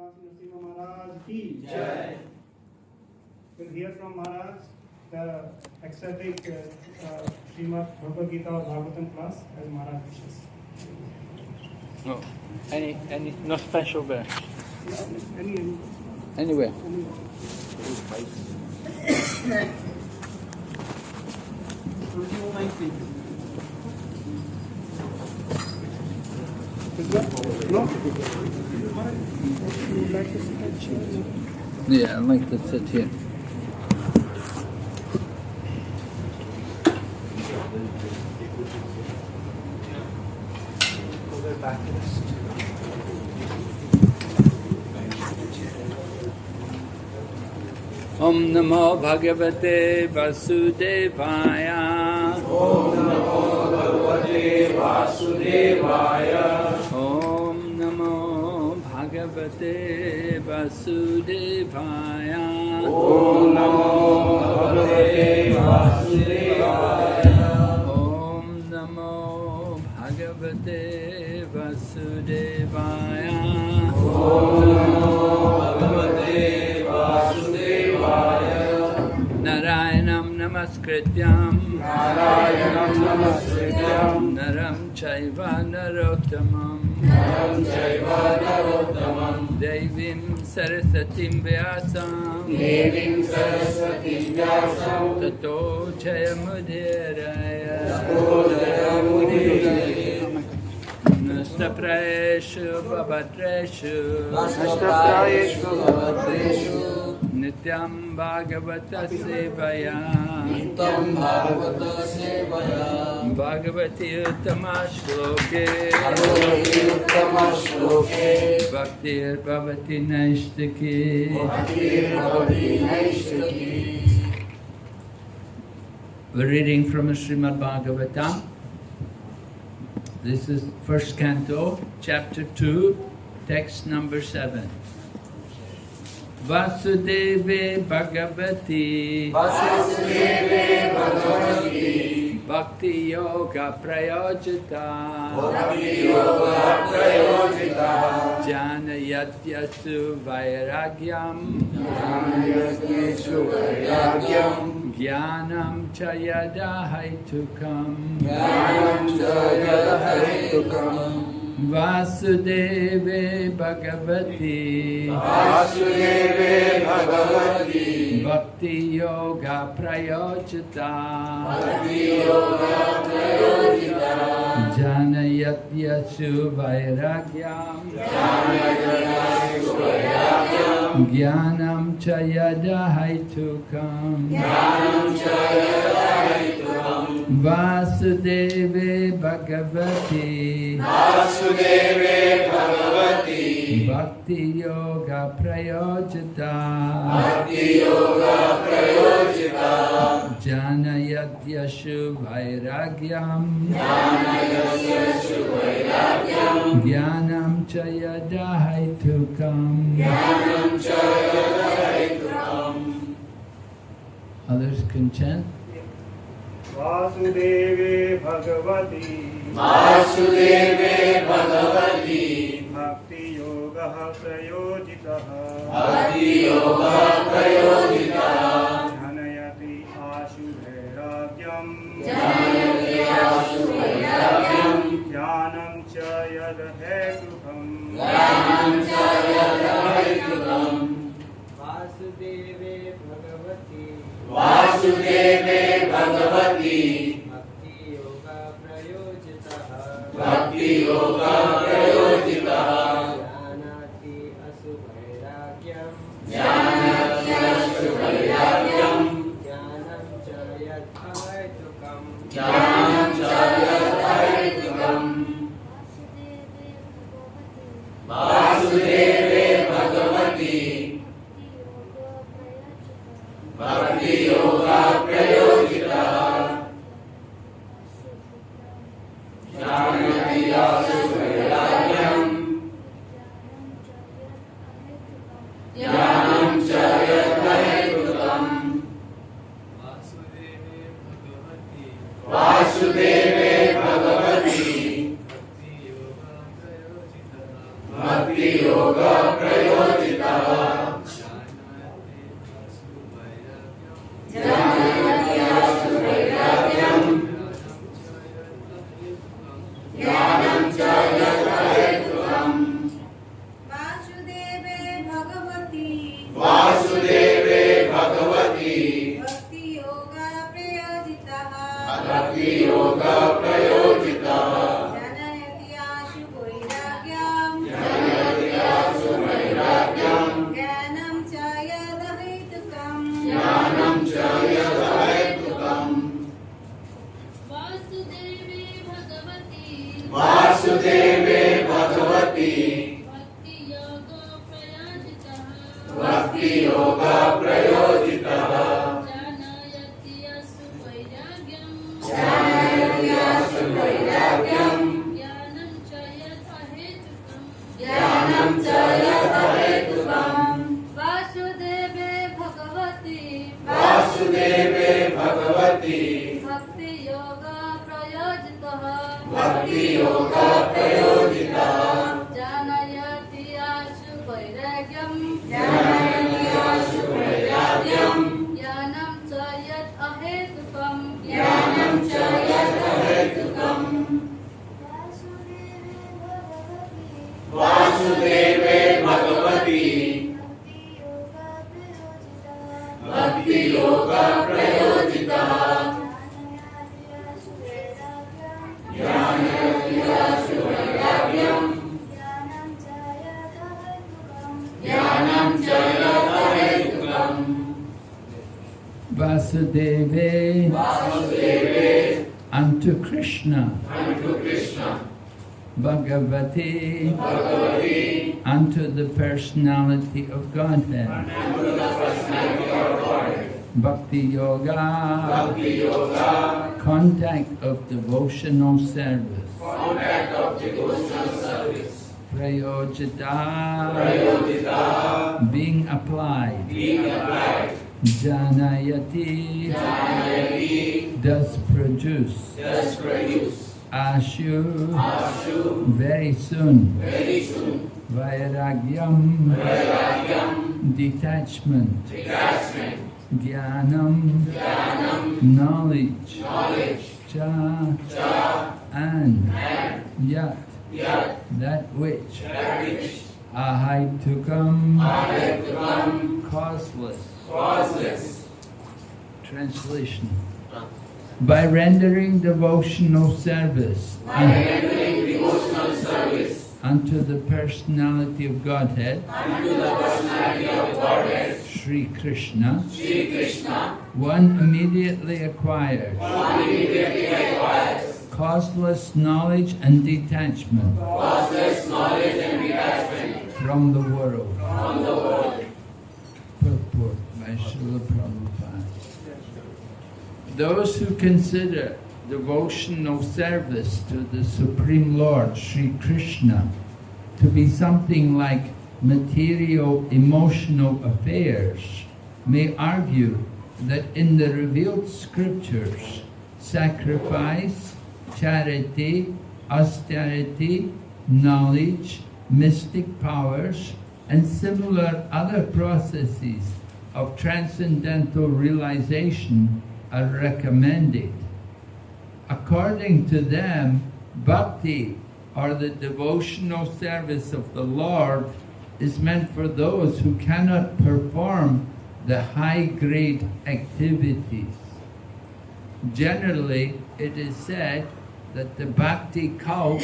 Maharaj ki Jai. We'll hear from Maharaj the ecstatic Srimad Bhagavad Gita or Bhagavatam class as Maharaj wishes. No, any, no special verse. Any. Anywhere. No? Would you like to sit at chair? Yeah, I'd like to sit here. Om Namo Bhagavate Vasudevaya. Om Namo Bhagavate Vasudevaya. Om Namo Bhagavate Vasudevaya. Om Namo Bhagavate Vasudevaya. Om Namo Bhagavate Vasudevaya. Om Namo Bhagavate Vasudevaya. Narayanam Namaskrityam Narayanam Namaskrityam Naram Chaiva Narottamam Naram Chaiva Narottamam Devim Sarasatim Vyasam Devim Saraswatim Vyasam Tato Jayamudhiraya Nastaprayeshu Babadreshu Nityam Bhagavata Sevaya Nityam Bhagavata Sevaya Bhagavati Uttama Shloke Bhagavati Uttama Shloke Bhaktir Bhavati Naishtaki Bhaktir Bhavati Naishtaki. We're reading from the Srimad Bhagavatam. This is first canto, chapter 2, text number 7. Vasudeve Bhagavati Vasudeve Bhagavati Bhakti Yoga Prayojita Bhakti Yoga Prayojita Janayatyasu Vairagyam Janayatyasu Vairagyam Jnanam Chayada Haitukam Jnanam Chayada Vasudeve Bhagavati Vasudeve Bhagavati Bhakti Yoga Prayojita Bhakti Yoga Prayojita Janayatyasu Vairagyam Janayatyasu Vairagyam Jnanam Chayada Haitukam Jnanam Chayada Haitukam Vasudeve Bhagavati Vasudeve Bhagavati Bhakti Yoga Prayojita Bhakti Yoga Prayojita Janayatyashu Vairagyam Janayatyasu Vairagyam Jnanam Chayada Haitukam. Jnanam Chayada Haitukam. Others can chant. Vasudeve Bhagavati Vasudeve Bhagavati Bhakti Yoga Prayojitaha Bhakti Yoga Prayojita Janayati Ashu Vairagyam Janayati Ashu Vairagyam Jnanam cha yad hetukam Jnanam Chayada Haitukam. Vasudeve Bhagavati Vasudeve Bhagavati Bhakti Yoga Prayojitaha Bhakti Yoga Prayojita Janati Asu Vairagyam Janayati Ashu Vairagyam Jnanam Chayat Haitukam. Jnanam Chayada Haitukam. Vasudeve Bhagavati Bhakti Yoga Prayojita Janayati Asu Vairagyam Jnanam Chayat Haitukam. Vasudeve Bhagavati Bhakti Yoga Prayojita Bhakti Yoga Prayojitah. Jnanayati Asu Vairagyam. Jnanam cha yatha hetukam. Vasudeve Bhagavati. Vasudeve Bhagavati. Bhakti Yoga Prayojitah. Bhakti Yoga Prayojitah. Jnanayati Asu Vairagyam. Jnanayati Asu Vairagyam. Jnanam cha yatha hetukam. Jnanam cha yatha hetukam. Vasudeve Bhagavati. Bhakti Yoga Prayojitah. Jnanayati Asu Vairagyam. Jnanam cha yatha hetukam. Vasudeve Vasudeve unto Krishna, unto Krishna. Bhagavati Bhagavati unto the personality of Godhead, unto the personality of God. Bhakti Yoga, Bhakti Yoga, contact of devotional service, contact of devotional service. Prayojita, Prayojitah, being applied, being applied. Janayati, Jnanayati, does produce, does produce. Ashu, Ashu, very soon, very soon. Vairagyam, Vairagyam, detachment, detachment. Jnanam, Jnanam, knowledge, knowledge. Cha, Cha, and and Yat, Yat, that which, that which. Ahaitukam, Ahaitukam, causeless. causeless. Translation. By rendering devotional service By rendering devotional service unto the personality of Godhead, unto the personality of Godhead, Sri Krishna, Sri Krishna, one immediately acquires one immediately acquires causeless knowledge and detachment causeless knowledge and detachment from the world. from the world. Purport by Srila Prabhupada. Those who consider devotional service to the Supreme Lord, Sri Krishna, to be something like material emotional affairs, may argue that in the revealed scriptures, sacrifice, charity, austerity, knowledge, mystic powers, and similar other processes of transcendental realization are recommended. According to them, bhakti, or the devotional service of the Lord, is meant for those who cannot perform the high-grade activities. Generally, it is said that the bhakti cult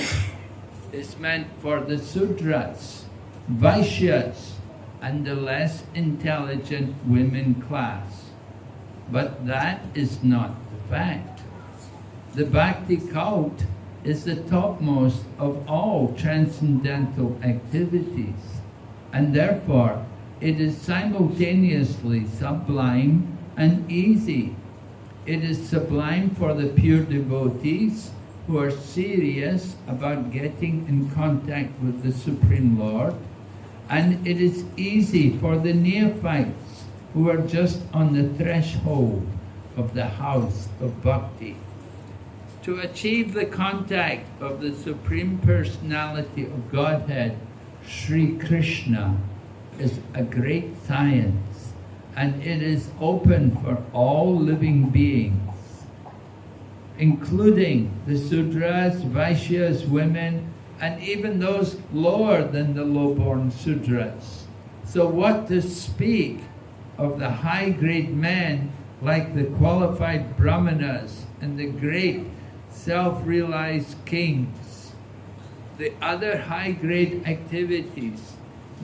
is meant for the Sudras, Vaishyas, and the less intelligent women class. But that is not the fact. The bhakti cult is the topmost of all transcendental activities, and therefore it is simultaneously sublime and easy. It is sublime for the pure devotees who are serious about getting in contact with the Supreme Lord, and it is easy for the neophytes who are just on the threshold of the house of bhakti. To achieve the contact of the Supreme Personality of Godhead, Sri Krishna, is a great science, and it is open for all living beings, including the Sudras, Vaishyas, women, and even those lower than the low-born Sudras. So what to speak of the high-grade men like the qualified Brahmanas and the great self-realized kings? The other high-grade activities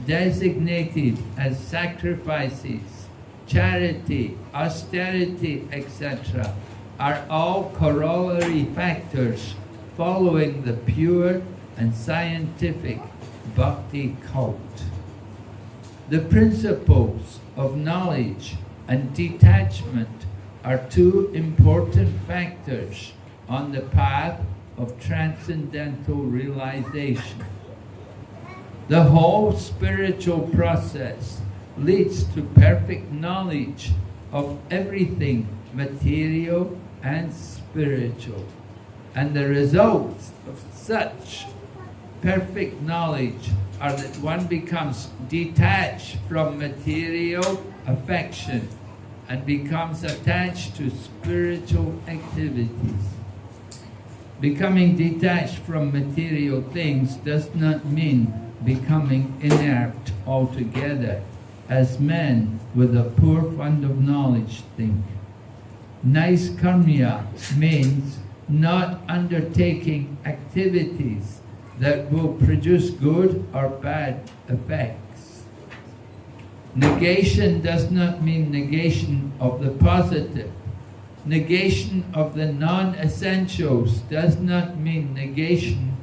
designated as sacrifices, charity, austerity, etc., are all corollary factors following the pure and scientific bhakti cult. The principles of knowledge and detachment are two important factors on the path of transcendental realization. The whole spiritual process leads to perfect knowledge of everything material and spiritual. And the results of such perfect knowledge are that one becomes detached from material affection and becomes attached to spiritual activities. Becoming detached from material things does not mean becoming inert altogether, as men with a poor fund of knowledge think. Naiskarmya means not undertaking activities that will produce good or bad effects. Negation does not mean negation of the positive. Negation of the non-essentials does not mean negation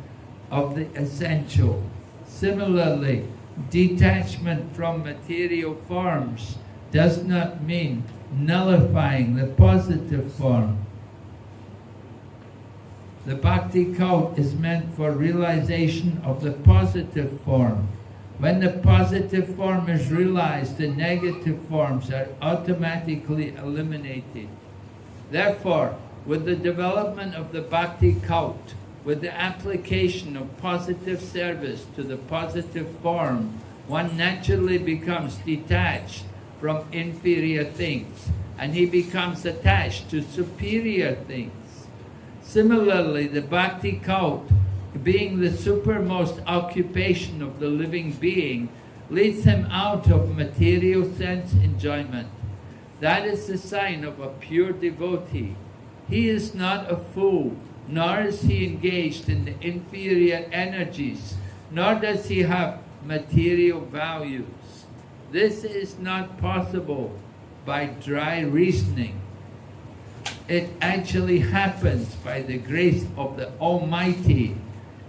of the essential. Similarly, detachment from material forms does not mean nullifying the positive form. The bhakti cult is meant for realization of the positive form. When the positive form is realized, the negative forms are automatically eliminated. Therefore, with the development of the bhakti cult, with the application of positive service to the positive form, one naturally becomes detached from inferior things, and he becomes attached to superior things. Similarly, the bhakti cult, being the supermost occupation of the living being, leads him out of material sense enjoyment. That is the sign of a pure devotee. He is not a fool, nor is he engaged in the inferior energies, nor does he have material values. This is not possible by dry reasoning. It actually happens by the grace of the Almighty.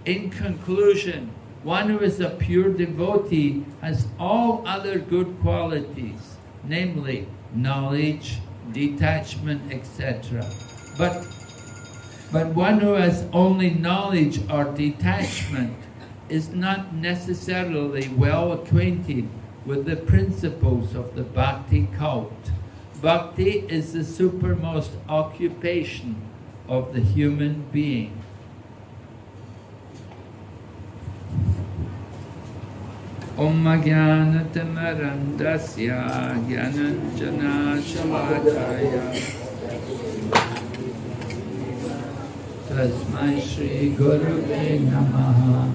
In conclusion, one who is a pure devotee has all other good qualities, namely knowledge, detachment, etc. But one who has only knowledge or detachment is not necessarily well acquainted with the principles of the bhakti cult. Bhakti is the supermost occupation of the human being. Om Jnanatammarandasya Jnananjana Shalakaya Tasmai Shri Gurave Namaha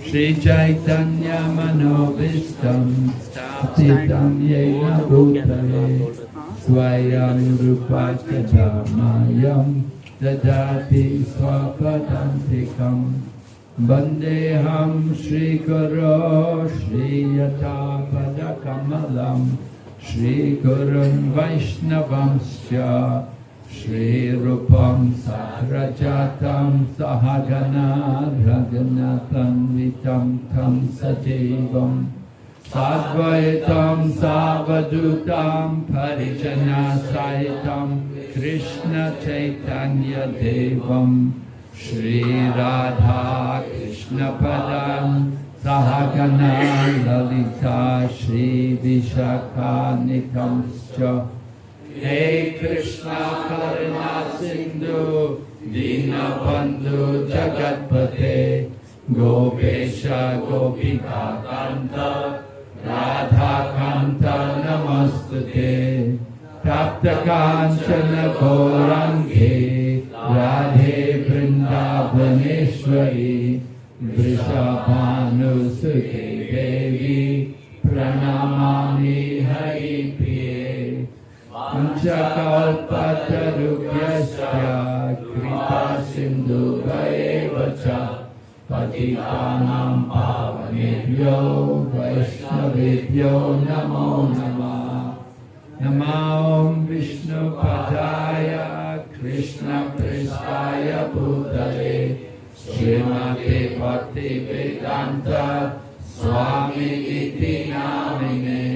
Shri Chaitanya Manobishtam Sthapitam Yena Bhutale Swayam Rupa Kadhamayam Dadati Swapadantikam Vandeham Shri Guru Shri Yata Padakamalam Shri Gurun Vaishnavamsya Shri Rupam Sagrajatam Sahagana Raghunatham Vitam Tam Sajivam Sadvaitam Savadutam Parijana Saitam Krishna Chaitanya Devam Shri Radha Krishna Padam Sahagana Lalita Shri Vishakha Nikamscha Hey Krishna Karuna Sindhu Dinabandhu Jagatpate Gopesha Gopika Kanta Radha Kanta Namastute Tapta Kanchana Gaurange Radhe Vrindavaneshwari Vrishabhanu Sukhe Devi Pranamami Hari Priye Panchakalpatarubhyasya Kripa Sindhu Vaevacha Patitanam Pavanebhyo Vaishnavebhyo Namo Namah Namo Vishnu Padaya Krishna Prestaya Bhutale Srimate Bhakti Vedanta Swami Iti Namine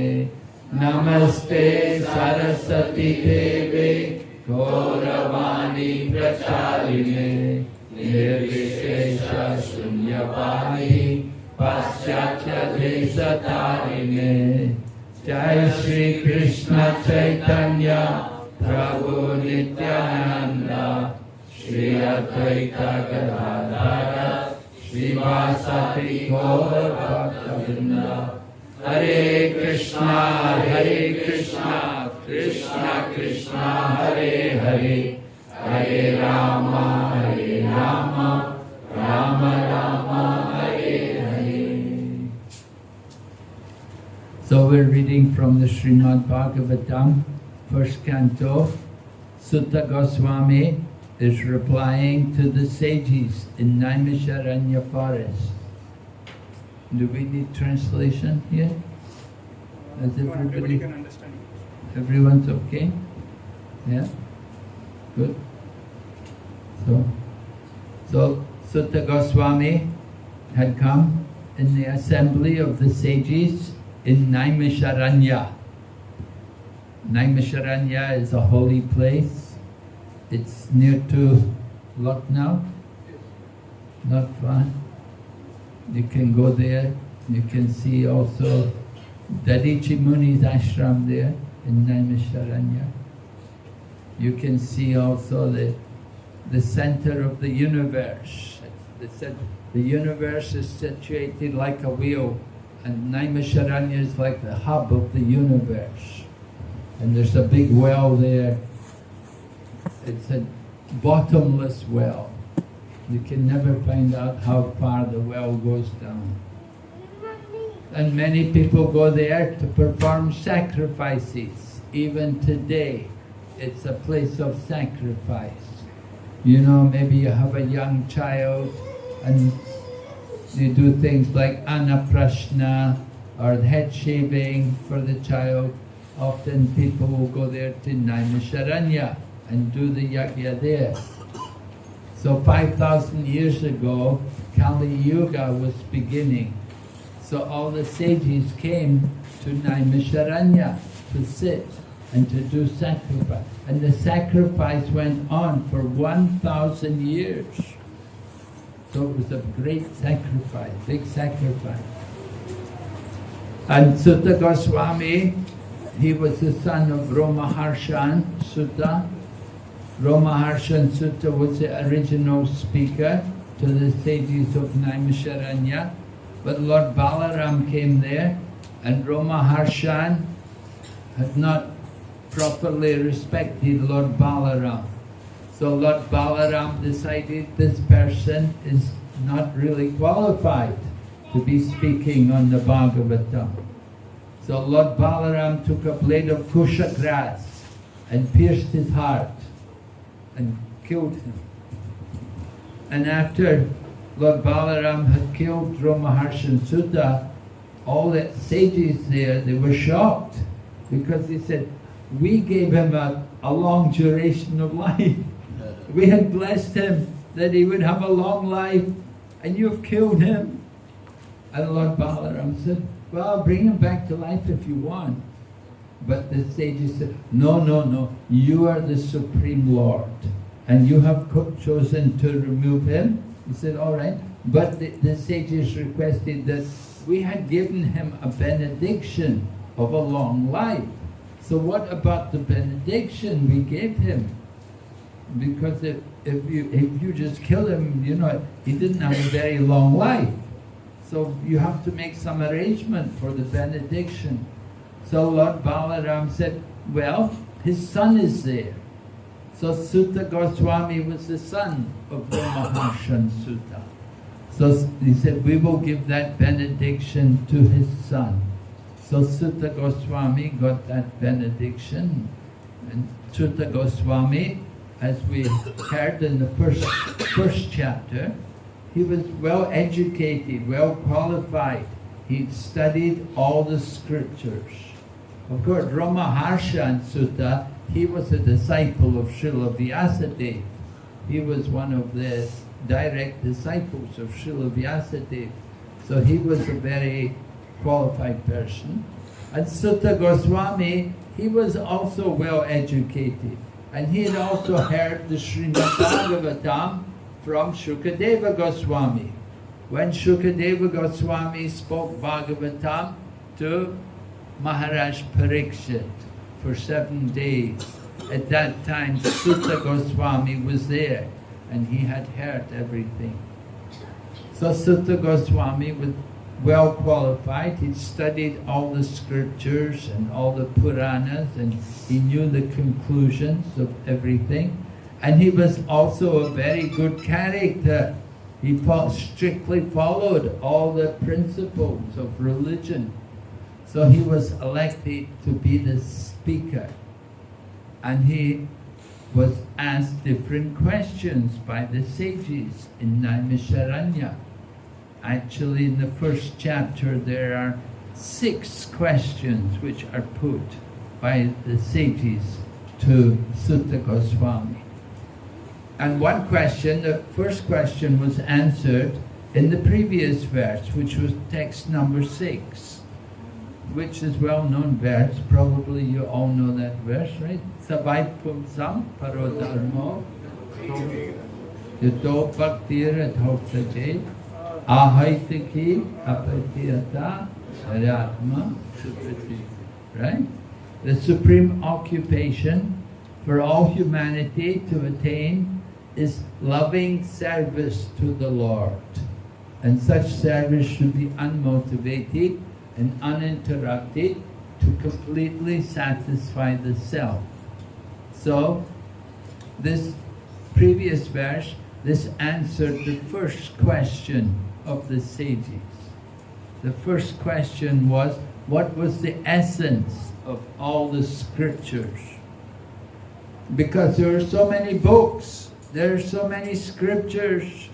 Namaste Saraswati Devi Gauravani Pracharine Nirvishesha Shunyavani Paschatya Desatarine Jai Shri Krishna Chaitanya Prabhu Nityananda Shri Advaita Gadadhara Srivasati Gaur Bhakta Hare Krishna, Krishna Krishna, Hare Hare, Hare Rama, Rama Rama, Hare Hare. So we're reading from the Srimad Bhagavatam, first canto. Sutta Goswami is replying to the sages in Naimisharanya forest. Do we need translation here? As Everybody can understand. Everyone's okay? Yeah? Good. So Sutta Goswami had come in the assembly of the sages in Naimisharanya. Naimisharanya is a holy place. It's near to Lucknow. Not far. You can go there. You can see also Dadichi Muni's ashram there in Naimisharanya. You can see also the center of the universe. The universe is situated like a wheel, and Naimisharanya is like the hub of the universe. And there's a big well there. It's a bottomless well. You can never find out how far the well goes down. And many people go there to perform sacrifices. Even today, it's a place of sacrifice. You know, maybe you have a young child and you do things like annaprashna or head shaving for the child. Often people will go there to Naimisharanya and do the yajna there. So 5,000 years ago, Kali Yuga was beginning. So all the sages came to Naimisharanya to sit and to do sacrifice. And the sacrifice went on for 1,000 years. So it was a great sacrifice, big sacrifice. And Sutta Goswami, he was the son of Romaharshan Sutta. Romaharshan Sutta was the original speaker to the sages of Naimisharanya. But Lord Balaram came there, and Romaharshan had not properly respected Lord Balaram. So Lord Balaram decided this person is not really qualified to be speaking on the Bhagavatam. So Lord Balaram took a blade of kusha grass and pierced his heart and killed him. And after Lord Balaram had killed Romaharshan Sutta, all the sages there, they were shocked because they said, we gave him a long duration of life. We had blessed him that he would have a long life, and you've killed him. And Lord Balaram said, well, bring him back to life if you want. But the sages said, no, you are the Supreme Lord, and you have chosen to remove him. He said, all right. But the sages requested that we had given him a benediction of a long life. So what about the benediction we gave him? Because if you just kill him, you know, he didn't have a very long life. So you have to make some arrangement for the benediction. So Lord Balaram said, well, his son is there. So Sutta Goswami was the son of Romaharshan Sutta. So he said, we will give that benediction to his son. So Sutta Goswami got that benediction. And Sutta Goswami, as we heard in the first chapter, he was well educated, well qualified. He'd studied all the scriptures. Of course, Romaharshan Sutta, he was a disciple of Srila Vyasadeva. He was one of the direct disciples of Srila Vyasadeva. So he was a very qualified person. And Sutta Goswami, he was also well educated. And he had also heard the Srimad Bhagavatam from Shukadeva Goswami. When Shukadeva Goswami spoke Bhagavatam to Maharaj Parikshit for 7 days, at that time Sutta Goswami was there and he had heard everything. So Sutta Goswami was well qualified. He studied all the scriptures and all the Puranas and he knew the conclusions of everything. And he was also a very good character. He strictly followed all the principles of religion. So he was elected to be the speaker. And he was asked different questions by the sages in Naimisharanya. Actually, in the first chapter, there are 6 questions which are put by the sages to Sutta Goswami. And one question, the first question was answered in the previous verse, which was text number 6, which is well-known verse. Probably you all know that verse, right? Savai pumsam parodharmo yato bhaktira dhoksaje ahaitiki apatiyata aratma suprati. Right? The supreme occupation for all humanity to attain is loving service to the Lord. And such service should be unmotivated and uninterrupted to completely satisfy the self. So, this previous verse, this answered the first question of the sages. The first question was, what was the essence of all the scriptures? Because there are so many books, there are so many scriptures.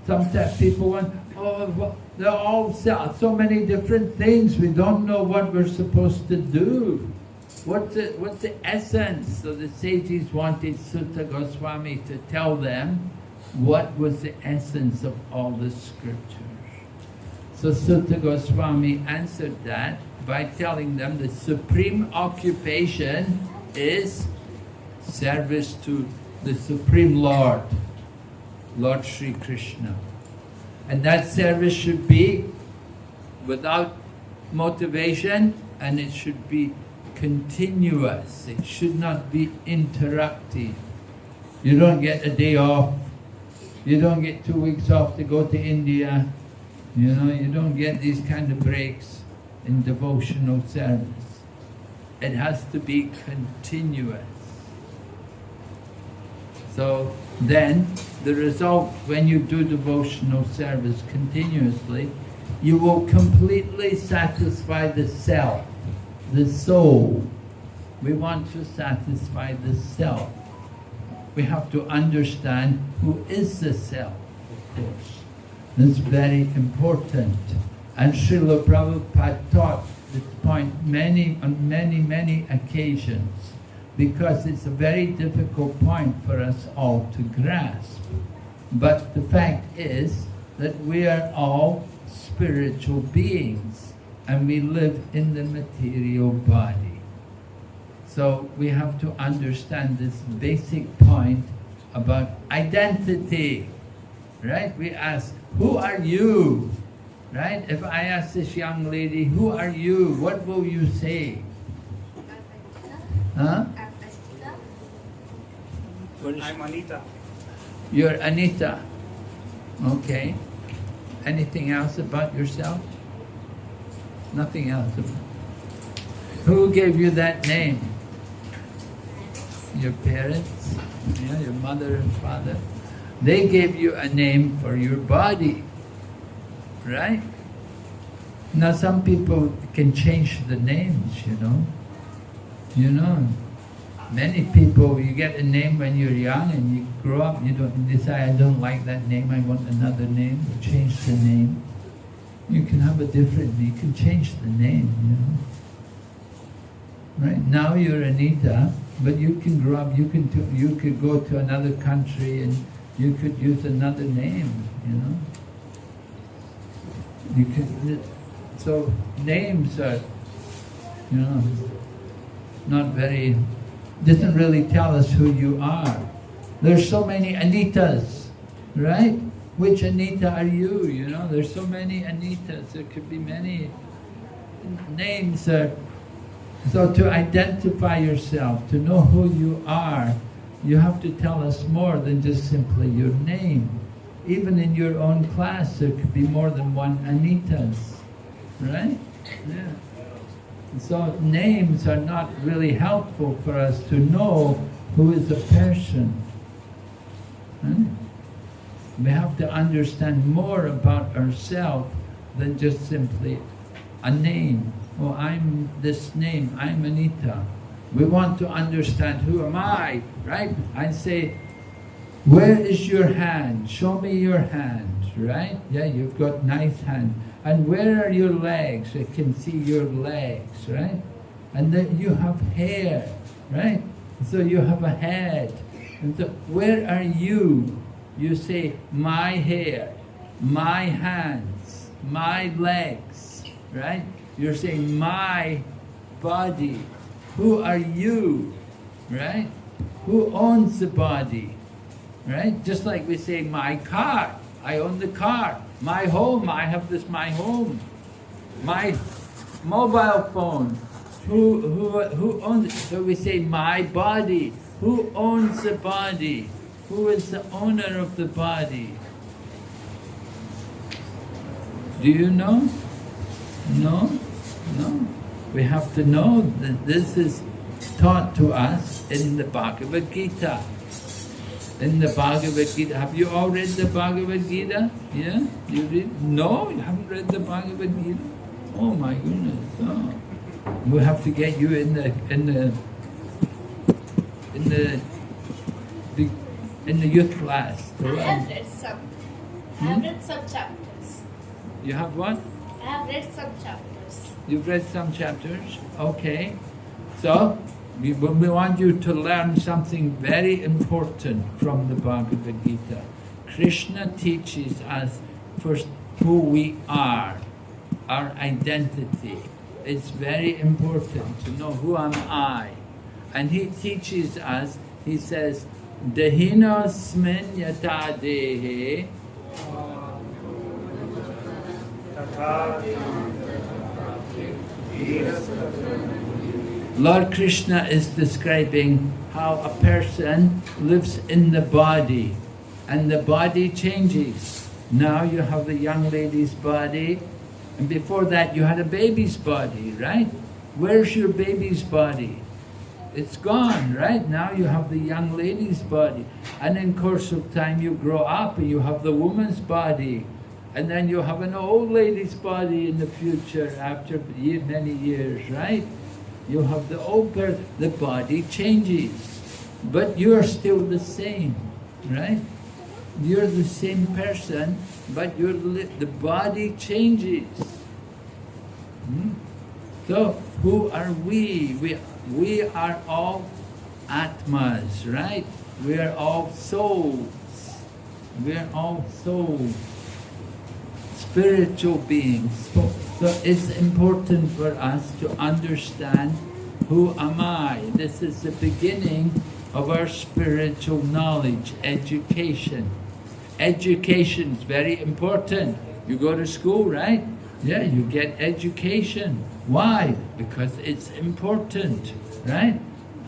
Sometimes people want, oh, they're all so many different things. We don't know what we're supposed to do. What's the essence? So the sages wanted Sutta Goswami to tell them what was the essence of all the scriptures. So Sutta Goswami answered that by telling them the supreme occupation is service to the Supreme Lord, Lord Sri Krishna. And that service should be without motivation and it should be continuous. It should not be interrupted. You don't get a day off. You don't get 2 weeks off to go to India. You know, you don't get these kind of breaks in devotional service. It has to be continuous. So then, the result, when you do devotional service continuously, you will completely satisfy the self, the soul. We want to satisfy the self. We have to understand who is the self, of course. That's very important. And Srila Prabhupada taught this point on many occasions, because it's a very difficult point for us all to grasp. But the fact is that we are all spiritual beings and we live in the material body. So we have to understand this basic point about identity, right? We ask, who are you? Right? If I ask this young lady, who are you? What will you say? Huh? I'm Anita. You're Anita. Okay. Anything else about yourself? Nothing else. Who gave you that name? Your parents? Yeah, your mother and father? They gave you a name for your body. Right? Now some people can change the names, you know. You know, many people, you get a name when you're young and you grow up, you decide, I don't like that name, I want another name, you change the name. You can have a different, you can change the name, you know. Right, now you're Anita, but you can grow up, you could go to another country and you could use another name, you know. You could, so names are You know, not very, doesn't really tell us who you are. There's so many Anitas, right? Which Anita are you? You know, there's so many Anitas. There could be many names. So to identify yourself, to know who you are, you have to tell us more than just simply your name. Even in your own class, there could be more than one Anitas, right? Yeah. So names are not really helpful for us to know who is a person. Right? We have to understand more about ourselves than just simply a name. Oh, I'm this name, I'm Anita. We want to understand who am I, right? I say, where is your hand? Show me your hand, right? Yeah, you've got nice hand. And where are your legs? I can see your legs, right? And then you have hair, right? So you have a head. And so where are you? You say, my hair, my hands, my legs, right? You're saying, my body. Who are you, right? Who owns the body, right? Just like we say, my car, I own the car. My home, I have this, my home. My mobile phone, who owns it? So we say, my body. Who owns the body? Who is the owner of the body? Do you know? No? No. We have to know that this is taught to us in the Bhagavad Gita. In the Bhagavad Gita. Have you all read the Bhagavad Gita? Yeah? You read? No? You haven't read the Bhagavad Gita? Oh my goodness. Oh. We have to get you in the youth class. I have read some. I have read some chapters. You have what? I have read some chapters. You've read some chapters? Okay. So, we want you to learn something very important from the Bhagavad Gita. Krishna teaches us first who we are, our identity. It's very important to know who am I. And he teaches us, he says, Dehinosmin yata dehe Lord Krishna is describing how a person lives in the body and the body changes. Now you have the young lady's body and before that you had a baby's body, right? Where's your baby's body? It's gone, right? Now you have the young lady's body and in course of time you grow up and you have the woman's body and then you have an old lady's body in the future after many years, right? You have the old person, the body changes, but you're still the same, right? You're the same person, but the body changes. So, who are we? We are all Atmas, right? We are all souls. We are all souls, spiritual beings. So it's important for us to understand who am I. This is the beginning of our spiritual knowledge, education. Education is very important. You go to school, right? Yeah, you get education. Why? Because it's important, right?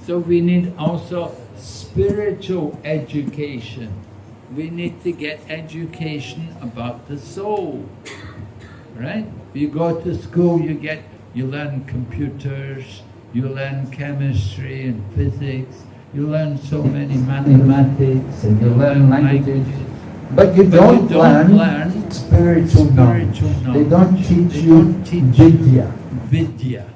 So we need also spiritual education. We need to get education about the soul, right? You go to school, you learn computers, you learn chemistry and physics, you learn so many mathematics, and you learn languages. But you don't learn spiritual knowledge. They don't teach you vidya. Vidya,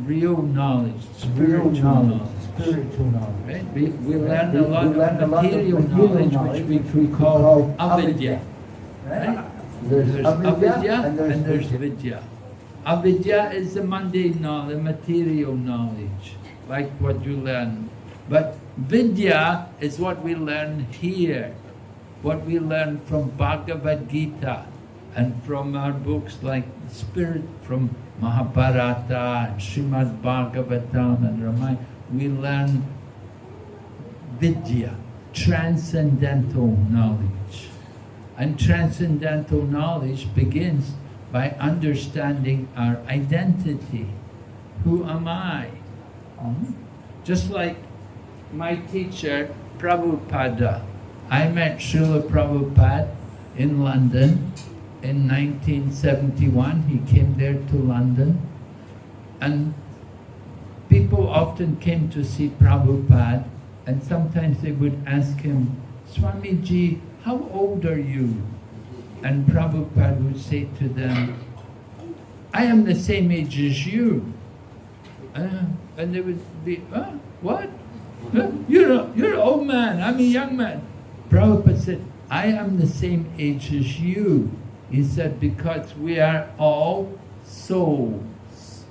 real knowledge, spiritual knowledge. Spiritual knowledge. Right? We learn a lot of material knowledge which we call avidya. Right? There's avidya and there's vidya. Avidya is the mundane knowledge, the material knowledge, like what you learn. But vidya is what we learn here, what we learn from Bhagavad Gita. and from our books like Spirit, from Mahabharata, and Srimad Bhagavatam and Ramayana, we learn Vidya, transcendental knowledge. And transcendental knowledge begins by understanding our identity. Who am I? Just like my teacher, Prabhupada. I met Srila Prabhupada in London in 1971. He came there to London. And people often came to see Prabhupada, and sometimes they would ask him, Swamiji, how old are you? And Prabhupada would say to them, I am the same age as you. And they would be, what? You're an old man, I'm a young man. Prabhupada said, I am the same age as you. He said, because we are all souls.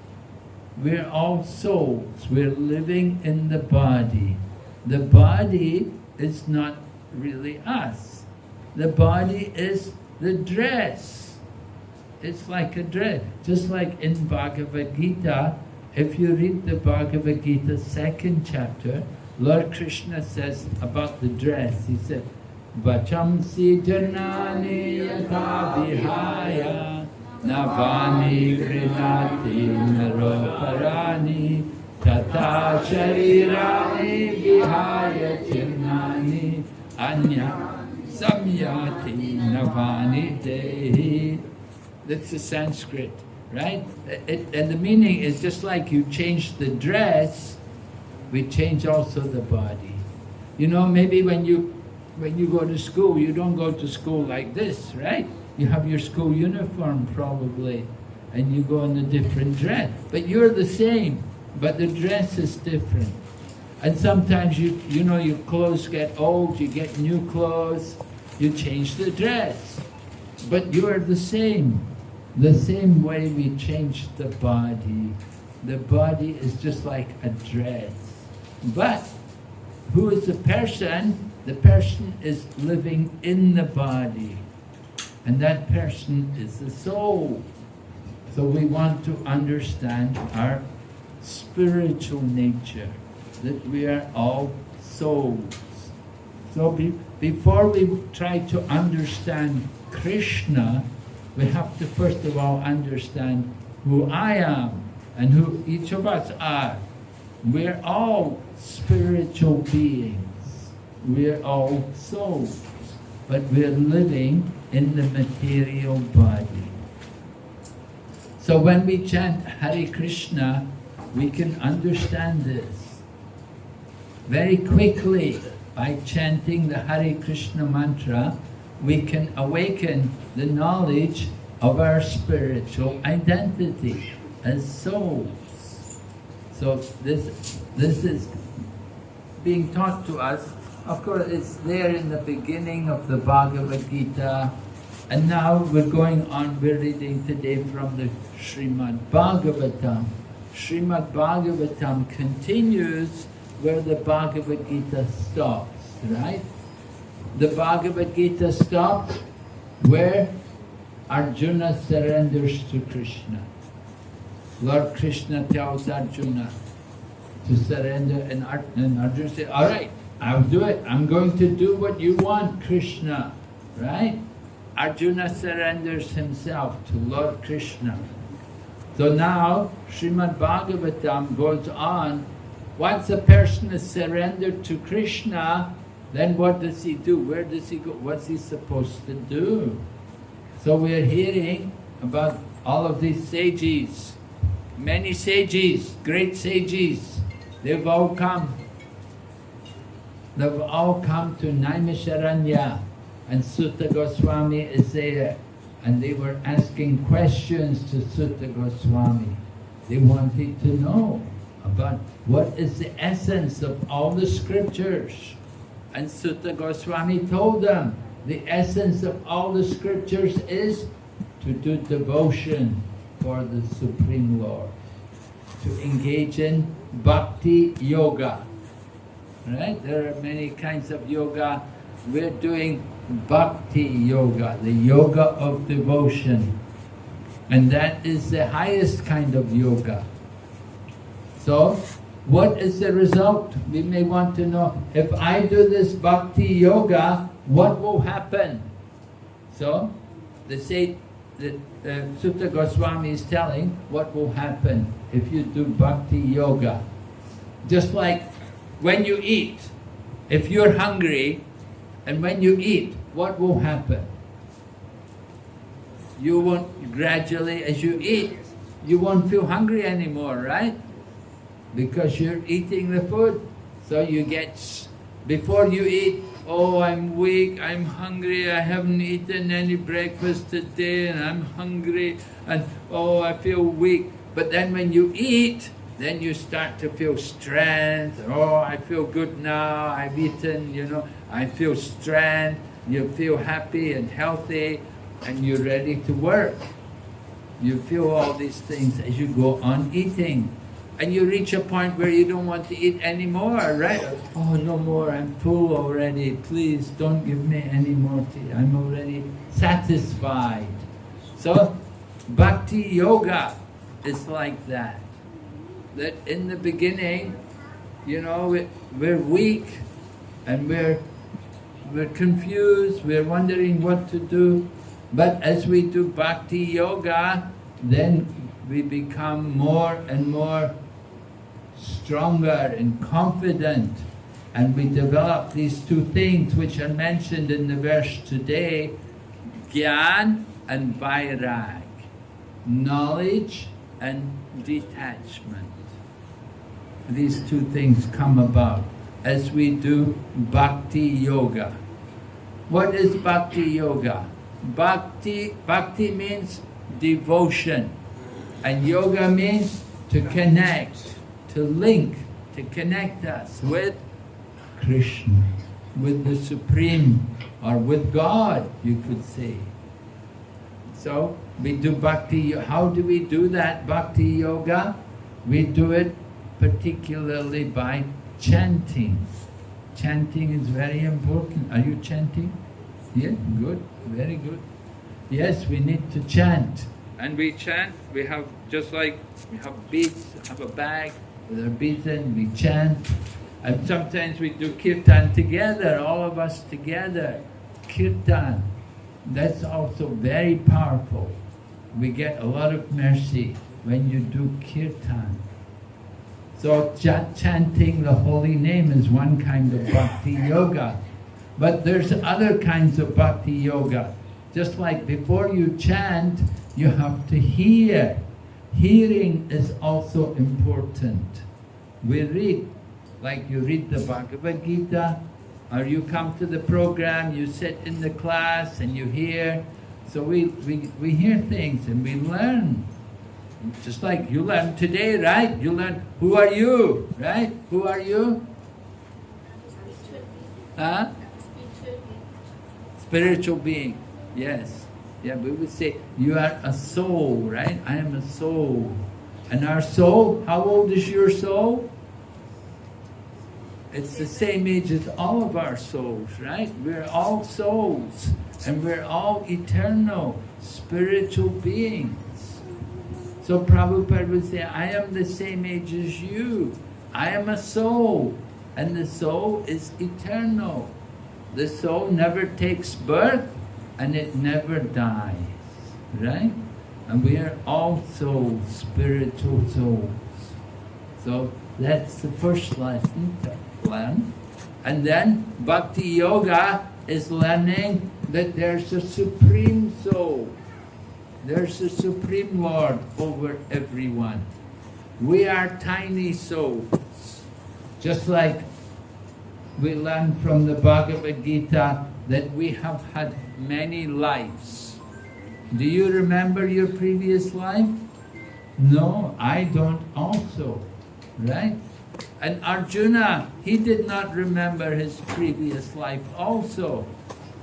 We're all souls. We're living in the body. The body is not really us. The body is the dress. It's like a dress. Just like in Bhagavad Gita, if you read the Bhagavad Gita 2nd chapter, Lord Krishna says about the dress, he said, Vachamsi janani yatha vihaya navani grinati naroparani tata sharirani vihaya chinnani anya samyati navani dehi. That's the Sanskrit, right? And the meaning is just like you change the dress, we change also the body. You know, maybe when you go to school, you don't go to school like this, right? You have your school uniform probably, and you go in a different dress. But you're the same, but the dress is different. And sometimes you know your clothes get old, you get new clothes, you change the dress. But you are the same way we change the body. The body is just like a dress. But who is the person? The person is living in the body. And that person is the soul. So we want to understand our spiritual nature, that we are all souls. So before we try to understand Krishna, we have to first of all understand who I am and who each of us are. We're all spiritual beings. We're all souls, but we're living in the material body. So when we chant Hare Krishna, we can understand this very quickly. By chanting the Hare Krishna mantra, we can awaken the knowledge of our spiritual identity as souls. So this is being taught to us. Of course, it's there in the beginning of the Bhagavad Gita, and now we're going on, we're reading today from the Srimad Bhagavatam. Srimad Bhagavatam continues where the Bhagavad Gita stops, right? The Bhagavad Gita stops where Arjuna surrenders to Krishna. Lord Krishna tells Arjuna to surrender, and Arjuna says, all right, I'll do it. I'm going to do what you want, Krishna, right? Arjuna surrenders himself to Lord Krishna. So now, Srimad Bhagavatam goes on. Once a person is surrendered to Krishna, then what does he do? Where does he go? What's he supposed to do? So we are hearing about all of these sages. Many sages, great sages, they've all come. They've all come to Naimisharanya, and Sutta Goswami is there. And they were asking questions to Sutta Goswami. They wanted to know about what is the essence of all the scriptures. And Sutta Goswami told them, the essence of all the scriptures is to do devotion for the Supreme Lord, to engage in bhakti yoga. Right? There are many kinds of yoga. We're doing Bhakti Yoga, the yoga of devotion. And that is the highest kind of yoga. So, what is the result? We may want to know, if I do this Bhakti Yoga, what will happen? So, the Sutta Goswami is telling what will happen if you do Bhakti Yoga. Just like when you eat, if you're hungry, and when you eat, what will happen? You won't, gradually as you eat, you won't feel hungry anymore, right? Because you're eating the food. So you get, before you eat, oh, I'm weak, I'm hungry, I haven't eaten any breakfast today and I'm hungry and oh, I feel weak. But then when you eat, then you start to feel strength. Oh, I feel good now, I've eaten, you know, I feel strength. You feel happy and healthy and you're ready to work. You feel all these things as you go on eating. And you reach a point where you don't want to eat anymore, right? Oh, no more, I'm full already. Please don't give me any more tea. I'm already satisfied. So, Bhakti Yoga is like that. That in the beginning, you know, we're weak and we're confused, we're wondering what to do. But as we do Bhakti Yoga, then we become more and more stronger and confident, and we develop these two things which are mentioned in the verse today, Gyan and Vairag, knowledge and detachment. These two things come about as we do Bhakti Yoga. What is Bhakti Yoga? Bhakti means devotion, and yoga means to connect, to link, to connect us with Krishna, with the Supreme, or with God, you could say. So, we do Bhakti. How do we do that Bhakti Yoga? We do it particularly by chanting. Chanting is very important. Are you chanting? Yeah, good, very good. Yes, we need to chant. And we chant, we have, just like we have beads, have a bag with our beads in, we chant. And sometimes we do kirtan together, all of us together. Kirtan, that's also very powerful. We get a lot of mercy when you do kirtan. So chanting the holy name is one kind of Bhakti Yoga. But there's other kinds of Bhakti Yoga. Just like before you chant, you have to hear. Hearing is also important. We read, like you read the Bhagavad Gita, or you come to the program, you sit in the class and you hear. So we hear things and we learn. Just like you learn today, right? You learn, who are you, right? Who are you? Huh? Spiritual being, yes. Yeah, we would say, you are a soul, right? I am a soul. And our soul, how old is your soul? It's the same age as all of our souls, right? We're all souls. And we're all eternal, spiritual beings. So Prabhupada would say, I am the same age as you. I am a soul. And the soul is eternal. The soul never takes birth and it never dies, right? And we are all souls, spiritual souls. So that's the first lesson to learn. And then Bhakti Yoga is learning that there's a Supreme Soul. There's a Supreme Lord over everyone. We are tiny souls. Just like we learn from the Bhagavad Gita that we have had many lives. Do you remember your previous life? No, I don't also, right? And Arjuna, he did not remember his previous life also.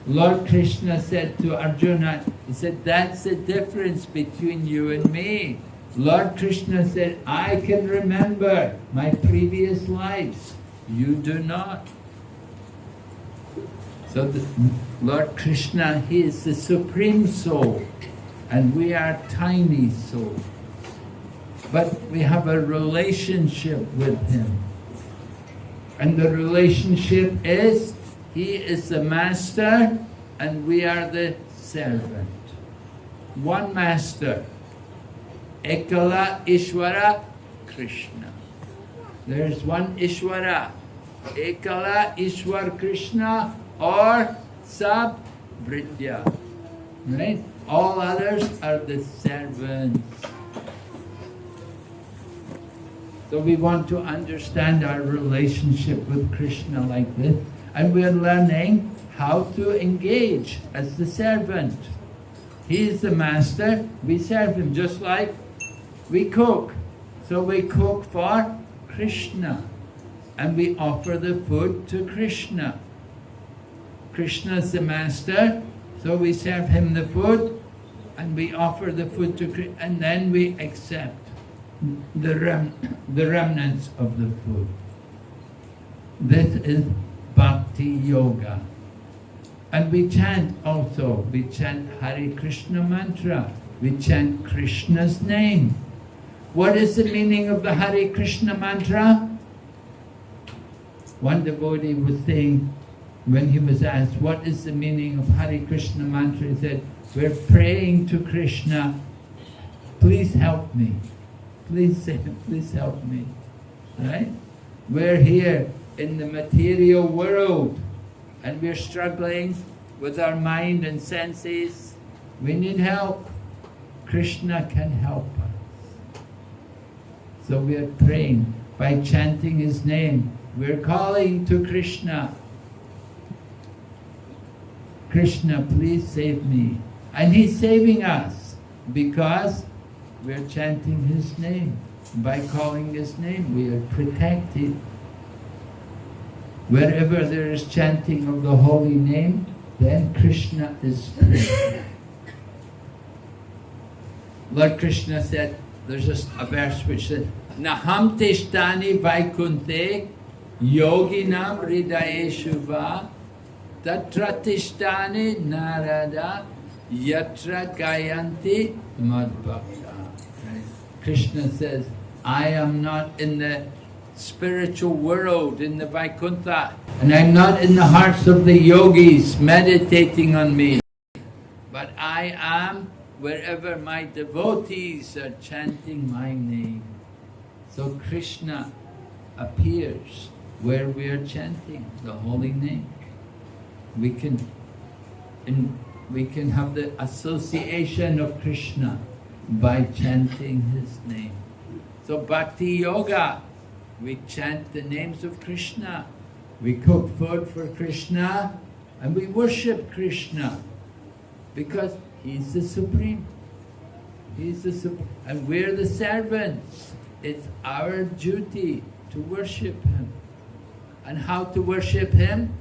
Lord Krishna said to Arjuna, he said, that's the difference between you and me. Lord Krishna said, I can remember my previous lives. You do not. So Lord Krishna, He is the Supreme Soul, and we are tiny souls. But we have a relationship with Him. And the relationship is, He is the Master and we are the servant. One Master, Ekala Ishvara Krishna. There is one Ishvara, Ekala Ishwar Krishna or Sab Britya. Right? All others are the servants. So we want to understand our relationship with Krishna like this, and we're learning how to engage as the servant. He is the master, we serve him, just like we cook. So we cook for Krishna, and we offer the food to Krishna. Krishna is the master, so we serve him the food, and we offer the food to Krishna, and then we accept the remnants of the food. This is Bhakti Yoga. And we chant also, we chant Hare Krishna mantra, we chant Krishna's name. What is the meaning of the Hare Krishna mantra? One devotee was saying, when he was asked, what is the meaning of Hare Krishna mantra? He said, we're praying to Krishna, please help me. Please help me. Right? We're here in the material world and we're struggling with our mind and senses. We need help. Krishna can help us. So we are praying by chanting his name. We're calling to Krishna. Krishna, please save me. And he's saving us because we're chanting his name. By calling his name, we are protected. Wherever there is chanting of the holy name, then Krishna is present. Lord Krishna said, there's a verse which says, Naham tishtani vaikunte yoginam hridayeshu va tatra tishtani narada yatra gayanti madbhakta. Krishna says, I am not in the spiritual world, in the Vaikuntha, and I'm not in the hearts of the yogis meditating on me, but I am wherever my devotees are chanting my name. So Krishna appears where we are chanting the holy name. We can have the association of Krishna by chanting his name. So Bhakti Yoga, we chant the names of Krishna, we cook food for Krishna, and we worship Krishna because he's the Supreme. He's the Supreme. And we're the servants. It's our duty to worship him. And how to worship him?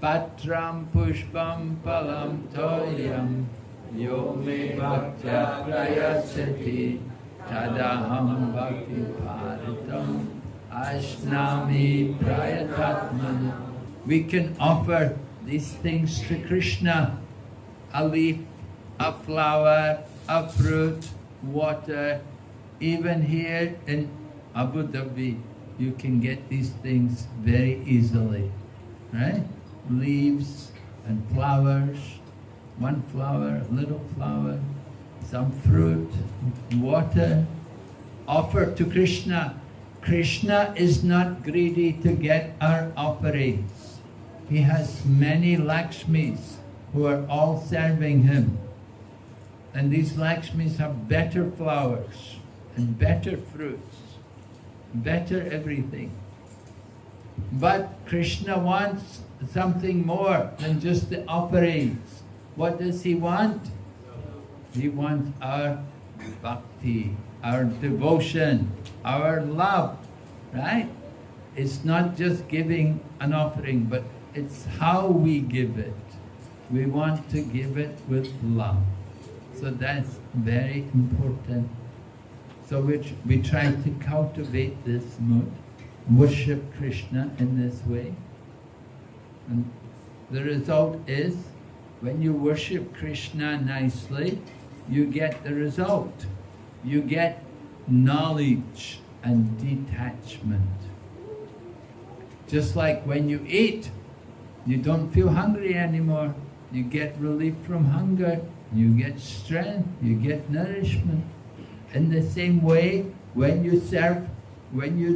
Patram pushpam palam toyam Yo me bhaktya prayachati tadaham bhakti paritam ashnami prayatatmana. We can offer these things to Krishna, a leaf, a flower, a fruit, water. Even here in Abu Dhabi, you can get these things very easily, right? Leaves and flowers. One flower, a little flower, some fruit, water, offer to Krishna. Krishna is not greedy to get our offerings. He has many Lakshmis who are all serving him. And these Lakshmis have better flowers and better fruits, better everything. But Krishna wants something more than just the offerings. What does he want? He wants our bhakti, our devotion, our love, right? It's not just giving an offering, but it's how we give it. We want to give it with love. So that's very important. So we try to cultivate this mood, worship Krishna in this way. And The result is, when you worship Krishna nicely, you get the result. You get knowledge and detachment. Just like when you eat, you don't feel hungry anymore. You get relief from hunger, you get strength, you get nourishment. In the same way, when you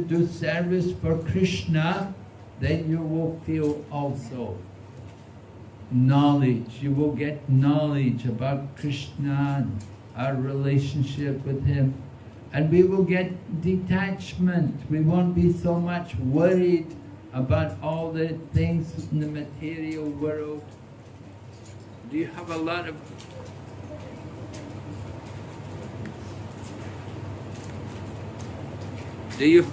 do service for Krishna, then you will feel also knowledge. You will get knowledge about Krishna and our relationship with Him. And we will get detachment. We won't be so much worried about all the things in the material world. Do you have a lot of... Do you...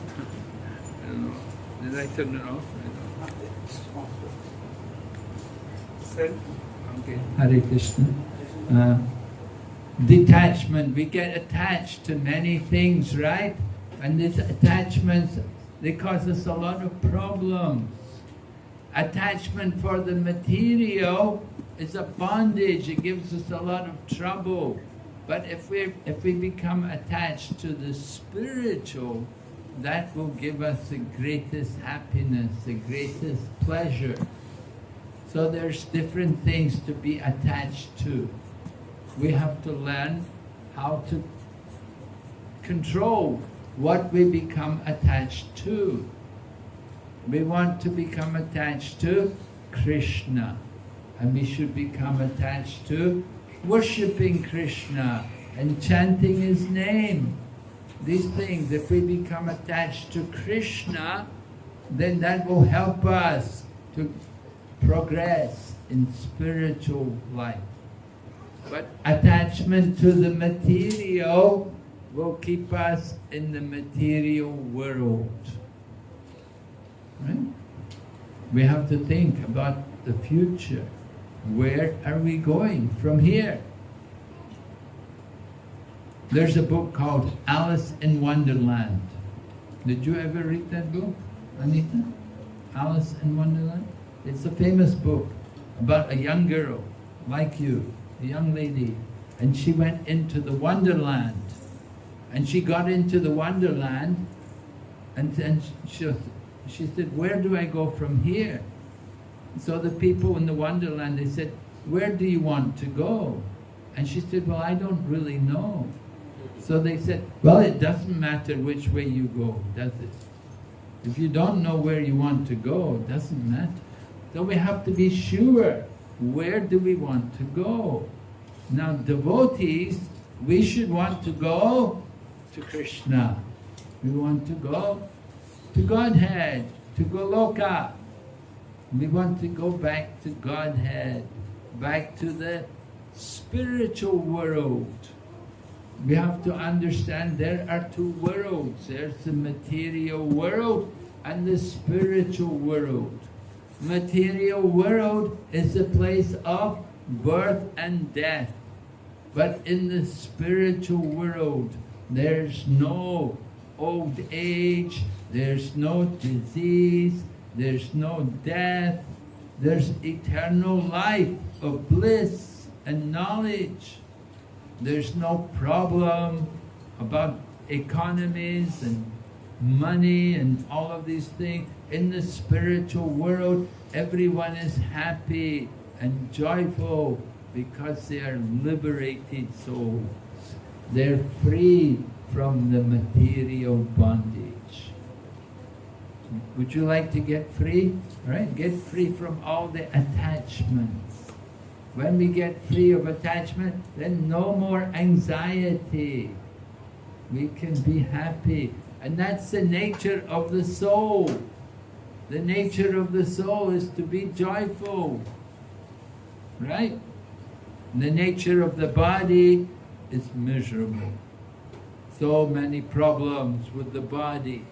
I don't know. Did I turn it off? Okay. Hare Krishna. Detachment. We get attached to many things, right? And these attachments, they cause us a lot of problems. Attachment for the material is a bondage. It gives us a lot of trouble. But if we become attached to the spiritual, that will give us the greatest happiness, the greatest pleasure. So there's different things to be attached to. We have to learn how to control what we become attached to. We want to become attached to Krishna, and we should become attached to worshipping Krishna and chanting His name. These things, if we become attached to Krishna, then that will help us to progress in spiritual life. But attachment to the material will keep us in the material world. Right? We have to think about the future. Where are we going from here? There's a book called Alice in Wonderland. Did you ever read that book, Anita? Alice in Wonderland? It's a famous book about a young girl like you, a young lady, and she went into the Wonderland. And she got into the Wonderland, and then she said, where do I go from here? So the people in the Wonderland, they said, where do you want to go? And she said, well, I don't really know. So they said, well, it doesn't matter which way you go, does it? If you don't know where you want to go, it doesn't matter. So we have to be sure, where do we want to go? Now devotees, we should want to go to Krishna. We want to go to Godhead, to Goloka. We want to go back to Godhead, back to the spiritual world. We have to understand there are two worlds. There's the material world and the spiritual world. Material world is a place of birth and death. But in the spiritual world, there's no old age, there's no disease, there's no death, there's eternal life of bliss and knowledge. There's no problem about economies and money and all of these things. In the spiritual world, everyone is happy and joyful because they are liberated souls. They're free from the material bondage. Would you like to get free? Right? Get free from all the attachments. When we get free of attachment, then no more anxiety. We can be happy. And that's the nature of the soul. The nature of the soul is to be joyful. Right? The nature of the body is miserable. So many problems with the body.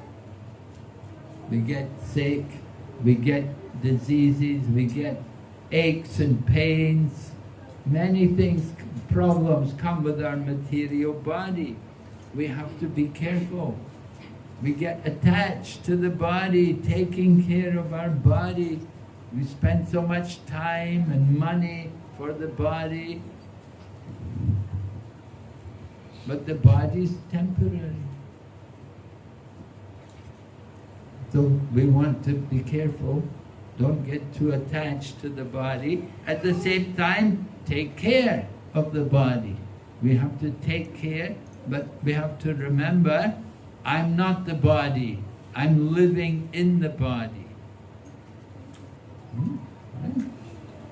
We get sick, we get diseases, we get aches and pains. Many things, problems come with our material body. We have to be careful. We get attached to the body, taking care of our body. We spend so much time and money for the body, but the body is temporary. So we want to be careful, don't get too attached to the body. At the same time, take care of the body. We have to take care, but we have to remember, I'm not the body, I'm living in the body. Right?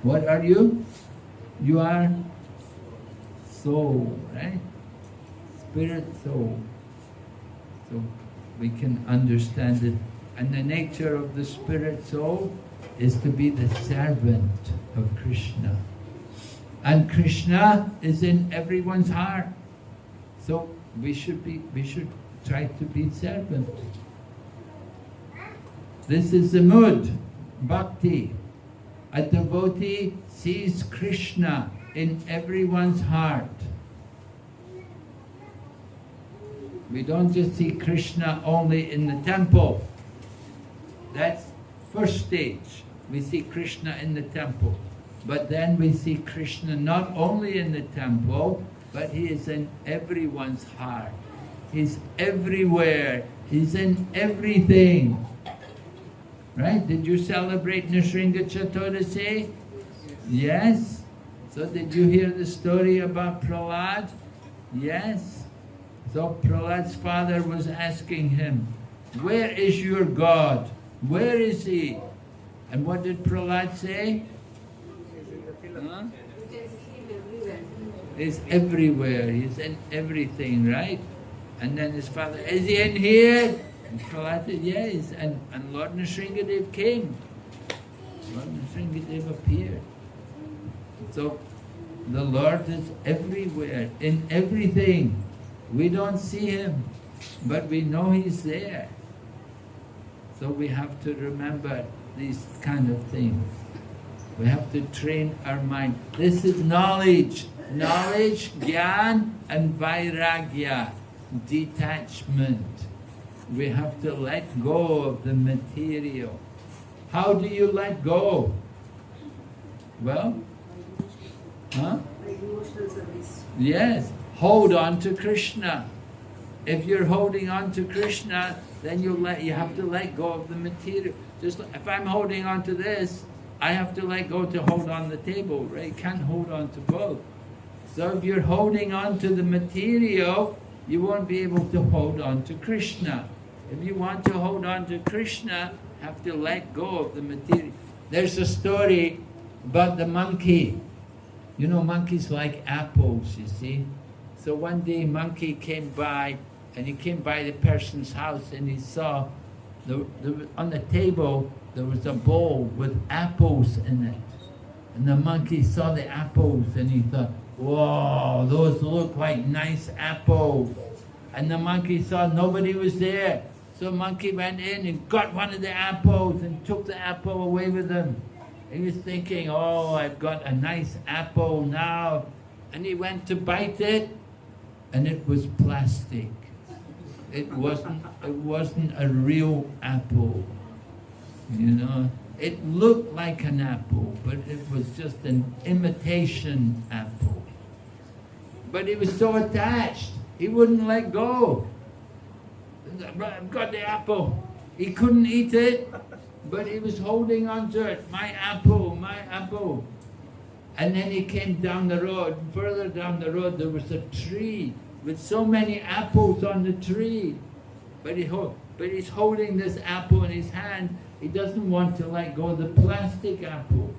What are you? You are soul, right? Spirit soul. So we can understand it. And the nature of the spirit soul is to be the servant of Krishna. And Krishna is in everyone's heart. So we should try to be servant. This is the mood, bhakti. A devotee sees Krishna in everyone's heart. We don't just see Krishna only in the temple. That's first stage. We see Krishna in the temple. But then we see Krishna not only in the temple, but He is in everyone's heart. He's everywhere. He's in everything. Right? Did you celebrate Nrsimha Chaturdashi? Yes. So did you hear the story about Prahlad? Yes. So Prahlad's father was asking him, where is your God? Where is He? And what did Prahlad say? Huh? He's everywhere. He's in everything, right? And then his father, is He in here? And Prahlad said, yes. And Lord Nrsimhadev came. Lord Nrsimhadev appeared. So the Lord is everywhere, in everything. We don't see Him, but we know He's there. So we have to remember these kind of things. We have to train our mind. This is knowledge. Knowledge, jnana and vairagya, detachment. We have to let go of the material. How do you let go? Well, yes, hold on to Krishna. If you're holding on to Krishna, then you have to let go of the material. Just if I'm holding on to this, I have to let go to hold on the table, right? You can't hold on to both. So if you're holding on to the material, you won't be able to hold on to Krishna. If you want to hold on to Krishna, you have to let go of the material. There's a story about the monkey. You know, monkeys like apples, you see. So one day monkey came by, and he came by the person's house, and he saw on the table there was a bowl with apples in it. And the monkey saw the apples and he thought, whoa, those look like nice apples. And the monkey saw nobody was there. So monkey went in and got one of the apples and took the apple away with him. He was thinking, oh, I've got a nice apple now. And he went to bite it, and it was plastic. It wasn't a real apple. You know, it looked like an apple, but it was just an imitation apple. But he was so attached, he wouldn't let go. I've got the apple. He couldn't eat it, but he was holding on to it. My apple, my apple. And then he came down the road. Further down the road, there was a tree with so many apples on the tree. But he's holding this apple in his hand. He doesn't want to let go of the plastic apple.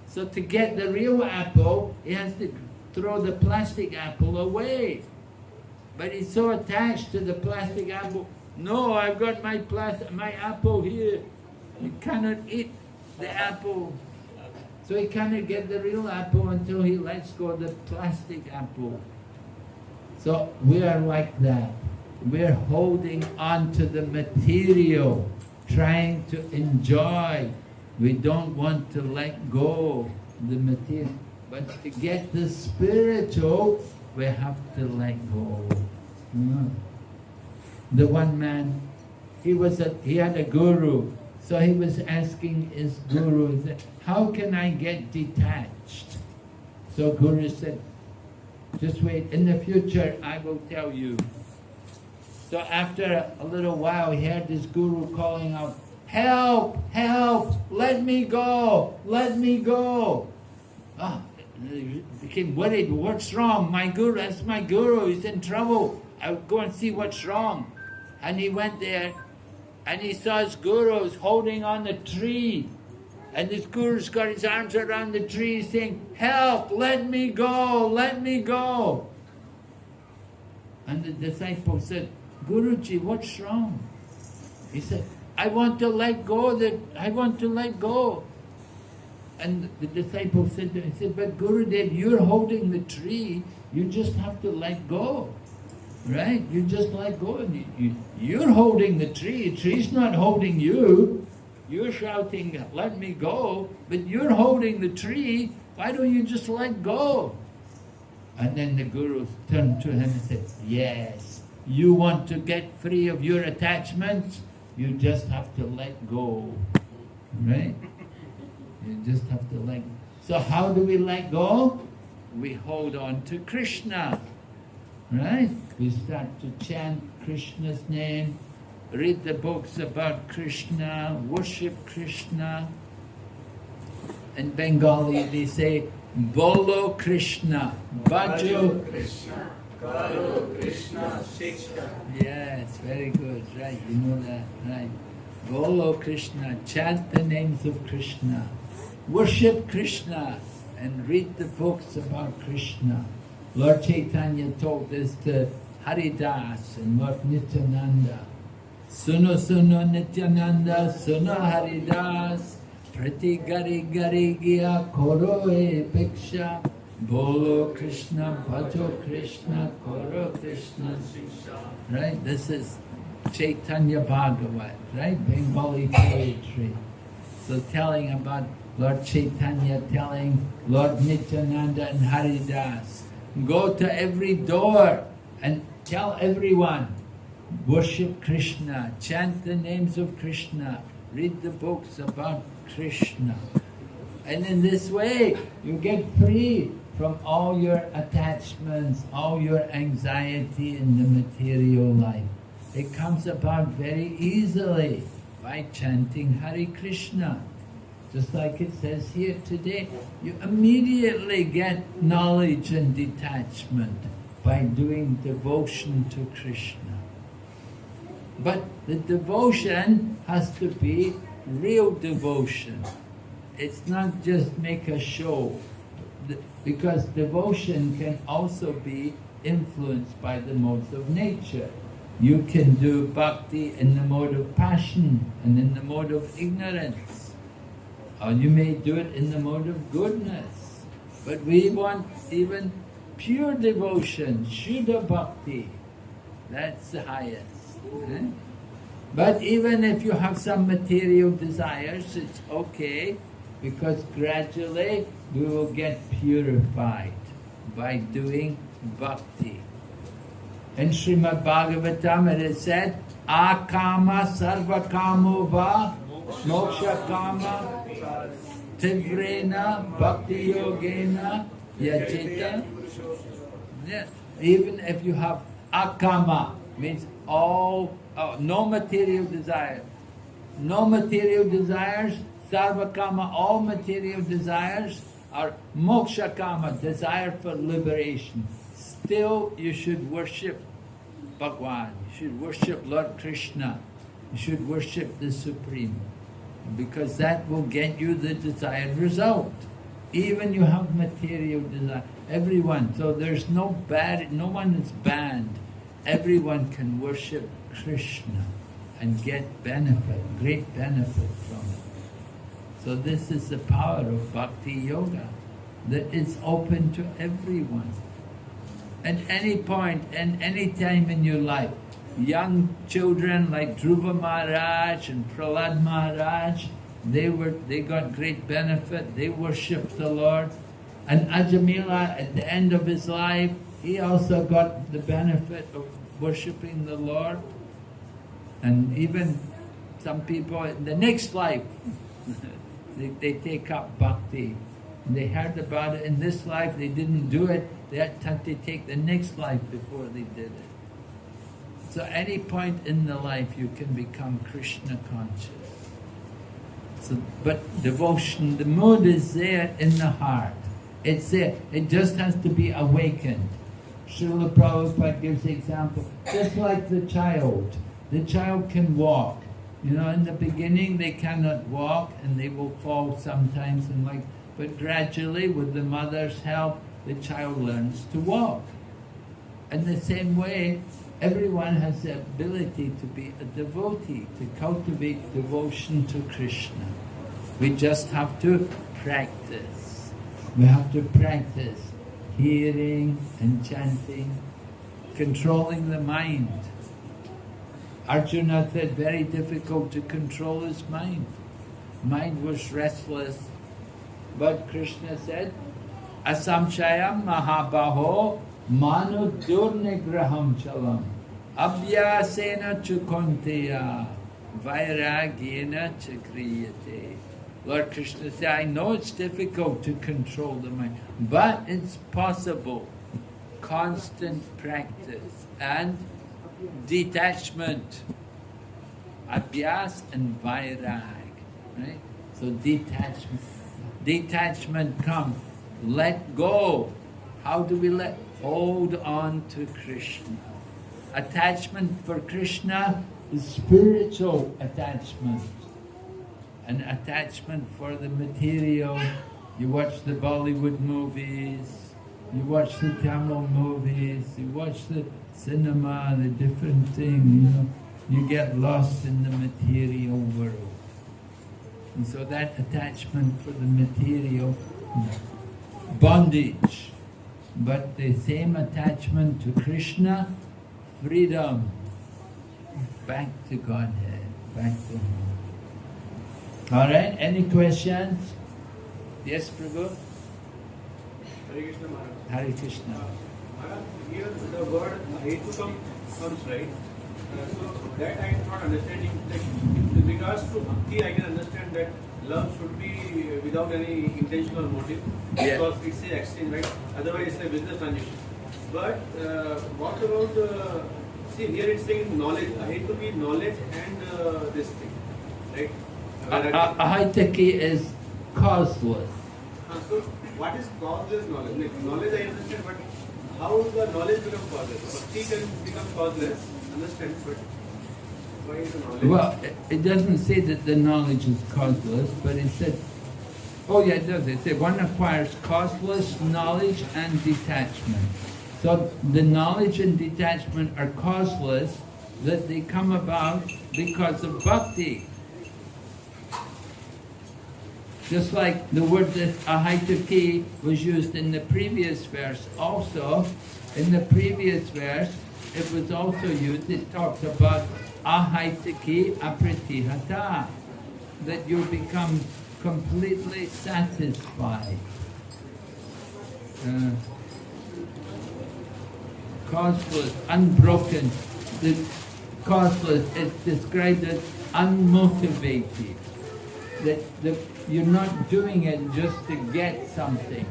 So to get the real apple, he has to throw the plastic apple away. But he's so attached to the plastic apple. No, I've got my apple here. He cannot eat the apple. So he cannot get the real apple until he lets go of the plastic apple. So we are like that. We're holding on to the material, trying to enjoy. We don't want to let go of the material. But to get the spiritual, we have to let go. The one man, he had a guru, So he was asking his Guru, how can I get detached? So Guru said, just wait, in the future I will tell you. So after a little while he heard his Guru calling out, help, help, let me go, let me go. Ah, he became worried, what's wrong? My Guru, that's my Guru, he's in trouble. I'll go and see what's wrong. And he went there and he saw his Guru's holding on the tree. And his Guru's got his arms around the tree saying, help, let me go, let me go. And the disciple said, Guruji, what's wrong? He said, I want to let go, I want to let go. And the disciple said to him, he said, but Gurudev, you're holding the tree, you just have to let go. Right? You just let go. You're holding the tree's not holding you. You're shouting, let me go, but you're holding the tree, why don't you just let go? And then the Guru turned to him and said, yes, you want to get free of your attachments, you just have to let go. Right? You just have to let go. So how do we let go? We hold on to Krishna. Right? We start to chant Krishna's name, read the books about Krishna, worship Krishna. In Bengali they say, Bolo Krishna, Bhajo Krishna, Karo Krishna, Shiksha. Yes, very good, right, you know that, right. Bolo Krishna, chant the names of Krishna, worship Krishna, and read the books about Krishna. Lord Chaitanya told this to Haridas and Lord Nityananda. Suno suno Nityananda, suno Haridas, prati gari gari gya koro e bhiksha, bolo Krishna, bhajo Krishna, koro Krishna. Right, this is Chaitanya Bhagavat, right, Bengali poetry. So telling about Lord Chaitanya, telling Lord Nityananda and Haridas, go to every door and tell everyone, worship Krishna, chant the names of Krishna, read the books about Krishna. And in this way, you get free from all your attachments, all your anxiety in the material life. It comes about very easily by chanting Hare Krishna. Just like it says here today, you immediately get knowledge and detachment by doing devotion to Krishna. But the devotion has to be real devotion. It's not just make a show, because devotion can also be influenced by the modes of nature. You can do bhakti in the mode of passion and in the mode of ignorance. Or you may do it in the mode of goodness. But we want even pure devotion, Shuddha Bhakti. That's the highest. Right? But even if you have some material desires, it's okay, because gradually we will get purified by doing bhakti. In Srimad Bhagavatam it is said, Akama sarva kamo va moksha kama tivrena bhakti yogena yajita. Yeah. Even if you have akama, means all, no material desire. No material desires, sarva kama, all material desires, are moksha kama, desire for liberation. Still you should worship Bhagwan, you should worship Lord Krishna, you should worship the Supreme, because that will get you the desired result. Even you have material desire, everyone, so there's no one is banned. Everyone can worship Krishna and get benefit, great benefit from it. So this is the power of Bhakti Yoga, that it's open to everyone. At any point and any time in your life, young children like Dhruva Maharaj and Prahlad Maharaj, they got great benefit, they worshipped the Lord. And Ajamila, at the end of his life, he also got the benefit of worshipping the Lord. And even some people in the next life, they take up bhakti. They heard about it in this life, they didn't do it, they had to take the next life before they did it. So any point in the life you can become Krishna conscious. So, but devotion, the mood is there in the heart. It's there. It just has to be awakened. Srila Prabhupada gives the example, just like the child. The child can walk. You know, in the beginning they cannot walk and they will fall sometimes and like, but gradually with the mother's help, the child learns to walk. In the same way, everyone has the ability to be a devotee, to cultivate devotion to Krishna. We just have to practice. We have to practice hearing and chanting, controlling the mind. Arjuna said very difficult to control his mind. Mind was restless. But Krishna said, Asamshayam mahabaho manu durnigraham chalam abhyasena chukonteya vairagyena chakriyate. Lord Krishna said, I know it's difficult to control the mind, but it's possible. Constant practice and detachment. Abhyas and vairag. Right? So detachment. Detachment comes. Let go. How do we let? Hold on to Krishna. Attachment for Krishna is spiritual attachment. An attachment for the material. You watch the Bollywood movies, you watch the Tamil movies, you watch the cinema, the different things, you know. You get lost in the material world. And so that attachment for the material, bondage. But the same attachment to Krishna, freedom. Back to Godhead, back to Him. Alright, any questions? Yes, Prabhu? Hare Krishna Maharaj. Hare Krishna. Maharaj, here the word hetukam comes, right? So that I am not understanding. Like, with regards to bhakti, I can understand that love should be without any intentional motive, Yeah. because it's an exchange, right? Otherwise, it's a business transaction. But what about, see here it's saying knowledge. I hate to be knowledge and this thing, right? Ahaitaki is causeless. So what is causeless knowledge? Like, knowledge I understand, but how the knowledge become causeless? Bhakti can become causeless, understand, but why is the knowledge? Well, it doesn't say that the knowledge is causeless, but it said, oh yeah, it does. It said one acquires causeless knowledge and detachment. So the knowledge and detachment are causeless, that they come about because of bhakti. Just like the word that ahaitaki was used in the previous verse also, in the previous verse it was also used, it talks about ahaitaki apratihata, that you become completely satisfied. Causeless, unbroken, the causeless, it's described as unmotivated. That you're not doing it just to get something.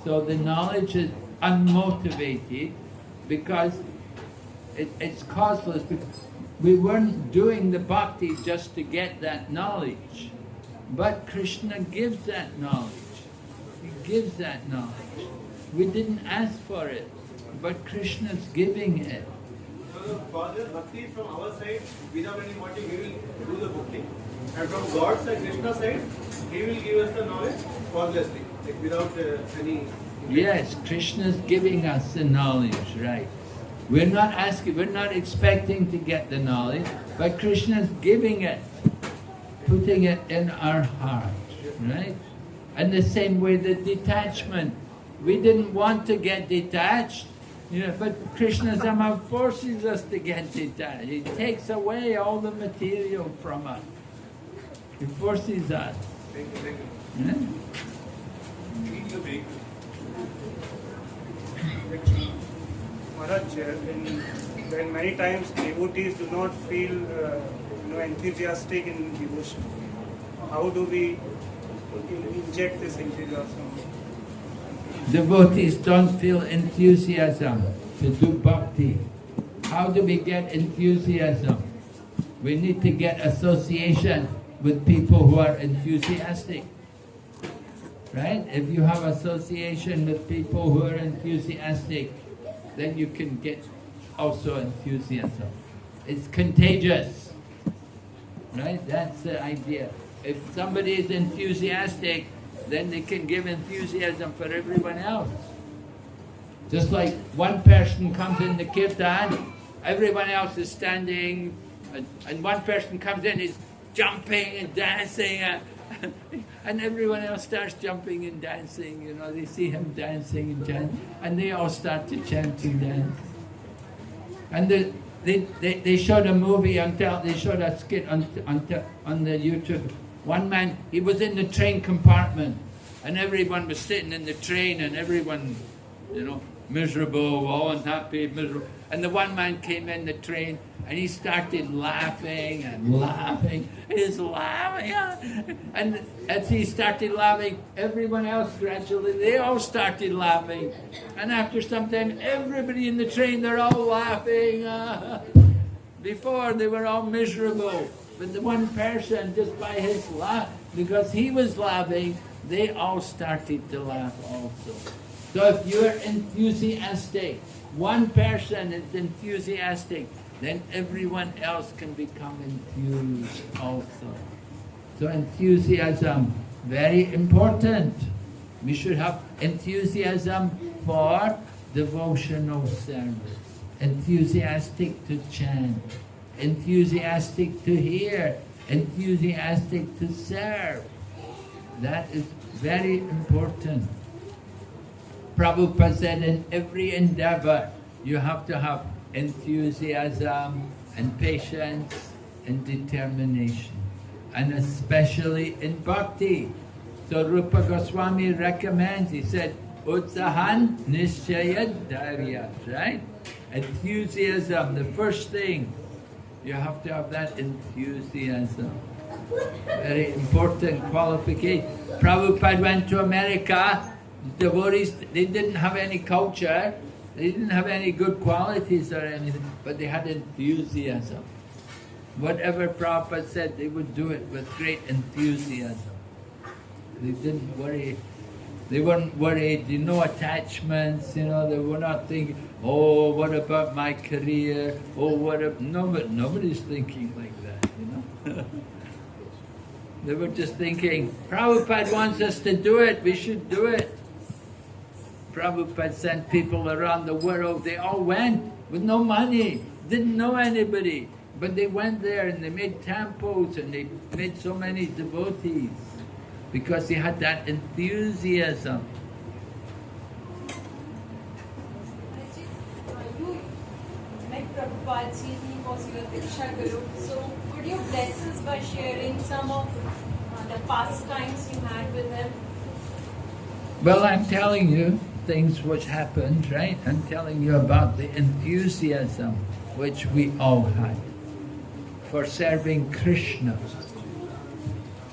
So the knowledge is unmotivated because it's causeless. Because we weren't doing the bhakti just to get that knowledge. But Krishna gives that knowledge. He gives that knowledge. We didn't ask for it, but Krishna's giving it. So causeless bhakti from our side, without any motive, we will do the bhakti. And from God's side, Krishna's side, He will give us the knowledge causelessly, like without any... Yes, Krishna's giving us the knowledge, right. We're not asking, we're not expecting to get the knowledge, but Krishna's giving it, putting it in our heart, right? And the same way the detachment. We didn't want to get detached, you know, but Krishna somehow forces us to get detached. He takes away all the material from us. He forces us. Thank you, thank you. Yeah? Maharaj, when many times devotees do not feel enthusiastic in devotion. How do we inject this enthusiasm? Devotees don't feel enthusiasm to do bhakti. How do we get enthusiasm? We need to get association with people who are enthusiastic. Right? If you have association with people who are enthusiastic, then you can get also enthusiasm. It's contagious. Right? That's the idea. If somebody is enthusiastic, then they can give enthusiasm for everyone else. Just like one person comes in the kirtan, everyone else is standing, and one person comes in, is jumping and dancing, and everyone else starts jumping and dancing. You know, they see him dancing and chanting, and they all start to chant and dance. And they showed a movie they showed a skit on the YouTube. One man, he was in the train compartment, and everyone was sitting in the train, and everyone, you know, miserable, all unhappy, miserable. And the one man came in the train, and he started laughing and laughing. He's laughing, and as he started laughing, everyone else gradually, they all started laughing. And after some time, everybody in the train, they're all laughing. Before, they were all miserable. But the one person, just by his laugh, because he was laughing, they all started to laugh also. So if you're enthusiastic, one person is enthusiastic, then everyone else can become enthused also. So enthusiasm, very important. We should have enthusiasm for devotional service, enthusiastic to chant, enthusiastic to hear, enthusiastic to serve. That is very important. Prabhupada said in every endeavor you have to have enthusiasm and patience and determination, and especially in bhakti. So Rupa Goswami recommends, he said, Utsahan Nishchayat Dharyat, right? Enthusiasm, the first thing, you have to have that enthusiasm. Very important qualification. Prabhupada went to America, devotees, they didn't have any culture, they didn't have any good qualities or anything, but they had enthusiasm. Whatever Prabhupada said, they would do it with great enthusiasm. They didn't worry. They weren't worried, no attachments, they were not thinking, oh, what about my career? Oh, what if... Nobody's thinking like that, They were just thinking, Prabhupada wants us to do it, we should do it. Prabhupada sent people around the world, they all went with no money, didn't know anybody, but they went there and they made temples and they made so many devotees because they had that enthusiasm. You met Prabhupada, he was your Diksha Guru, so could you bless us by sharing some of the pastimes you had with him? Well, I'm telling you things which happened, right? I'm telling you about the enthusiasm which we all had for serving Krishna.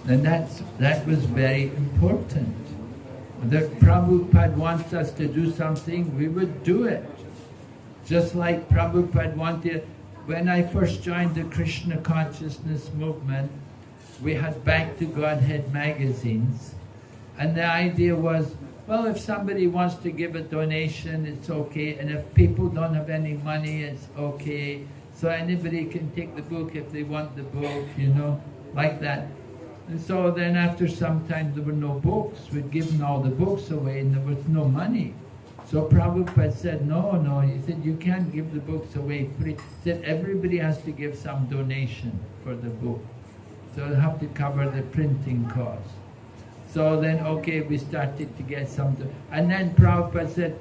And that was very important. That Prabhupada wants us to do something, we would do it. Just like Prabhupada wanted, when I first joined the Krishna consciousness movement, we had Back to Godhead magazines. And the idea was, well, if somebody wants to give a donation, it's okay. And if people don't have any money, it's okay. So anybody can take the book if they want the book, like that. And so then after some time there were no books. We'd given all the books away and there was no money. So Prabhupada said, no, he said, you can't give the books away free. He said, everybody has to give some donation for the book. So they'll have to cover the printing cost. So then, okay, we started to get some. And then Prabhupada said,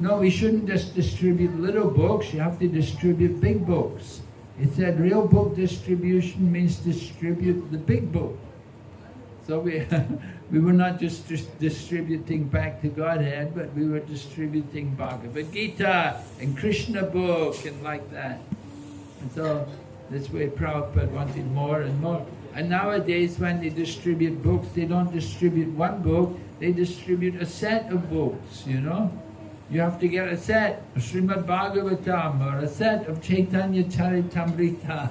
no, we shouldn't just distribute little books, you have to distribute big books. He said, real book distribution means distribute the big book. So we were not just distributing Back to Godhead, but we were distributing Bhagavad Gita and Krishna book and like that. And so This way Prabhupada wanted more and more. And nowadays when they distribute books, they don't distribute one book, they distribute a set of books, you know. You have to get a set of Srimad Bhagavatam or a set of Chaitanya Charitamrita.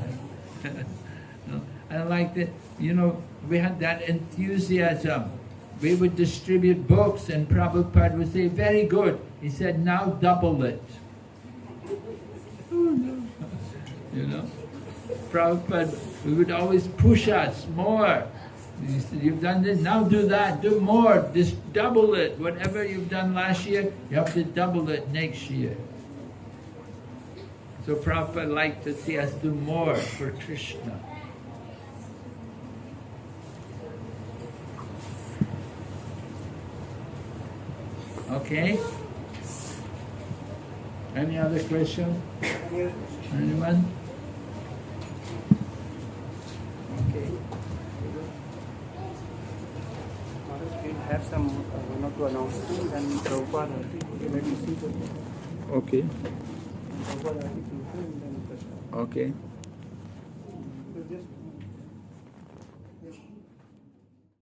And like that, you know, we had that enthusiasm. We would distribute books and Prabhupada would say, very good. He said, now double it. You know, Prabhupada, we would always push us more. He said, you've done this, now do that, do more, just double it. Whatever you've done last year, you have to double it next year. So Prabhupada liked to see us do more for Krishna. Okay? Any other question? Anyone? Okay. We'll have some one or two announcements and Prabhupada, let me see the Okay. Prabhupada, and then Okay. just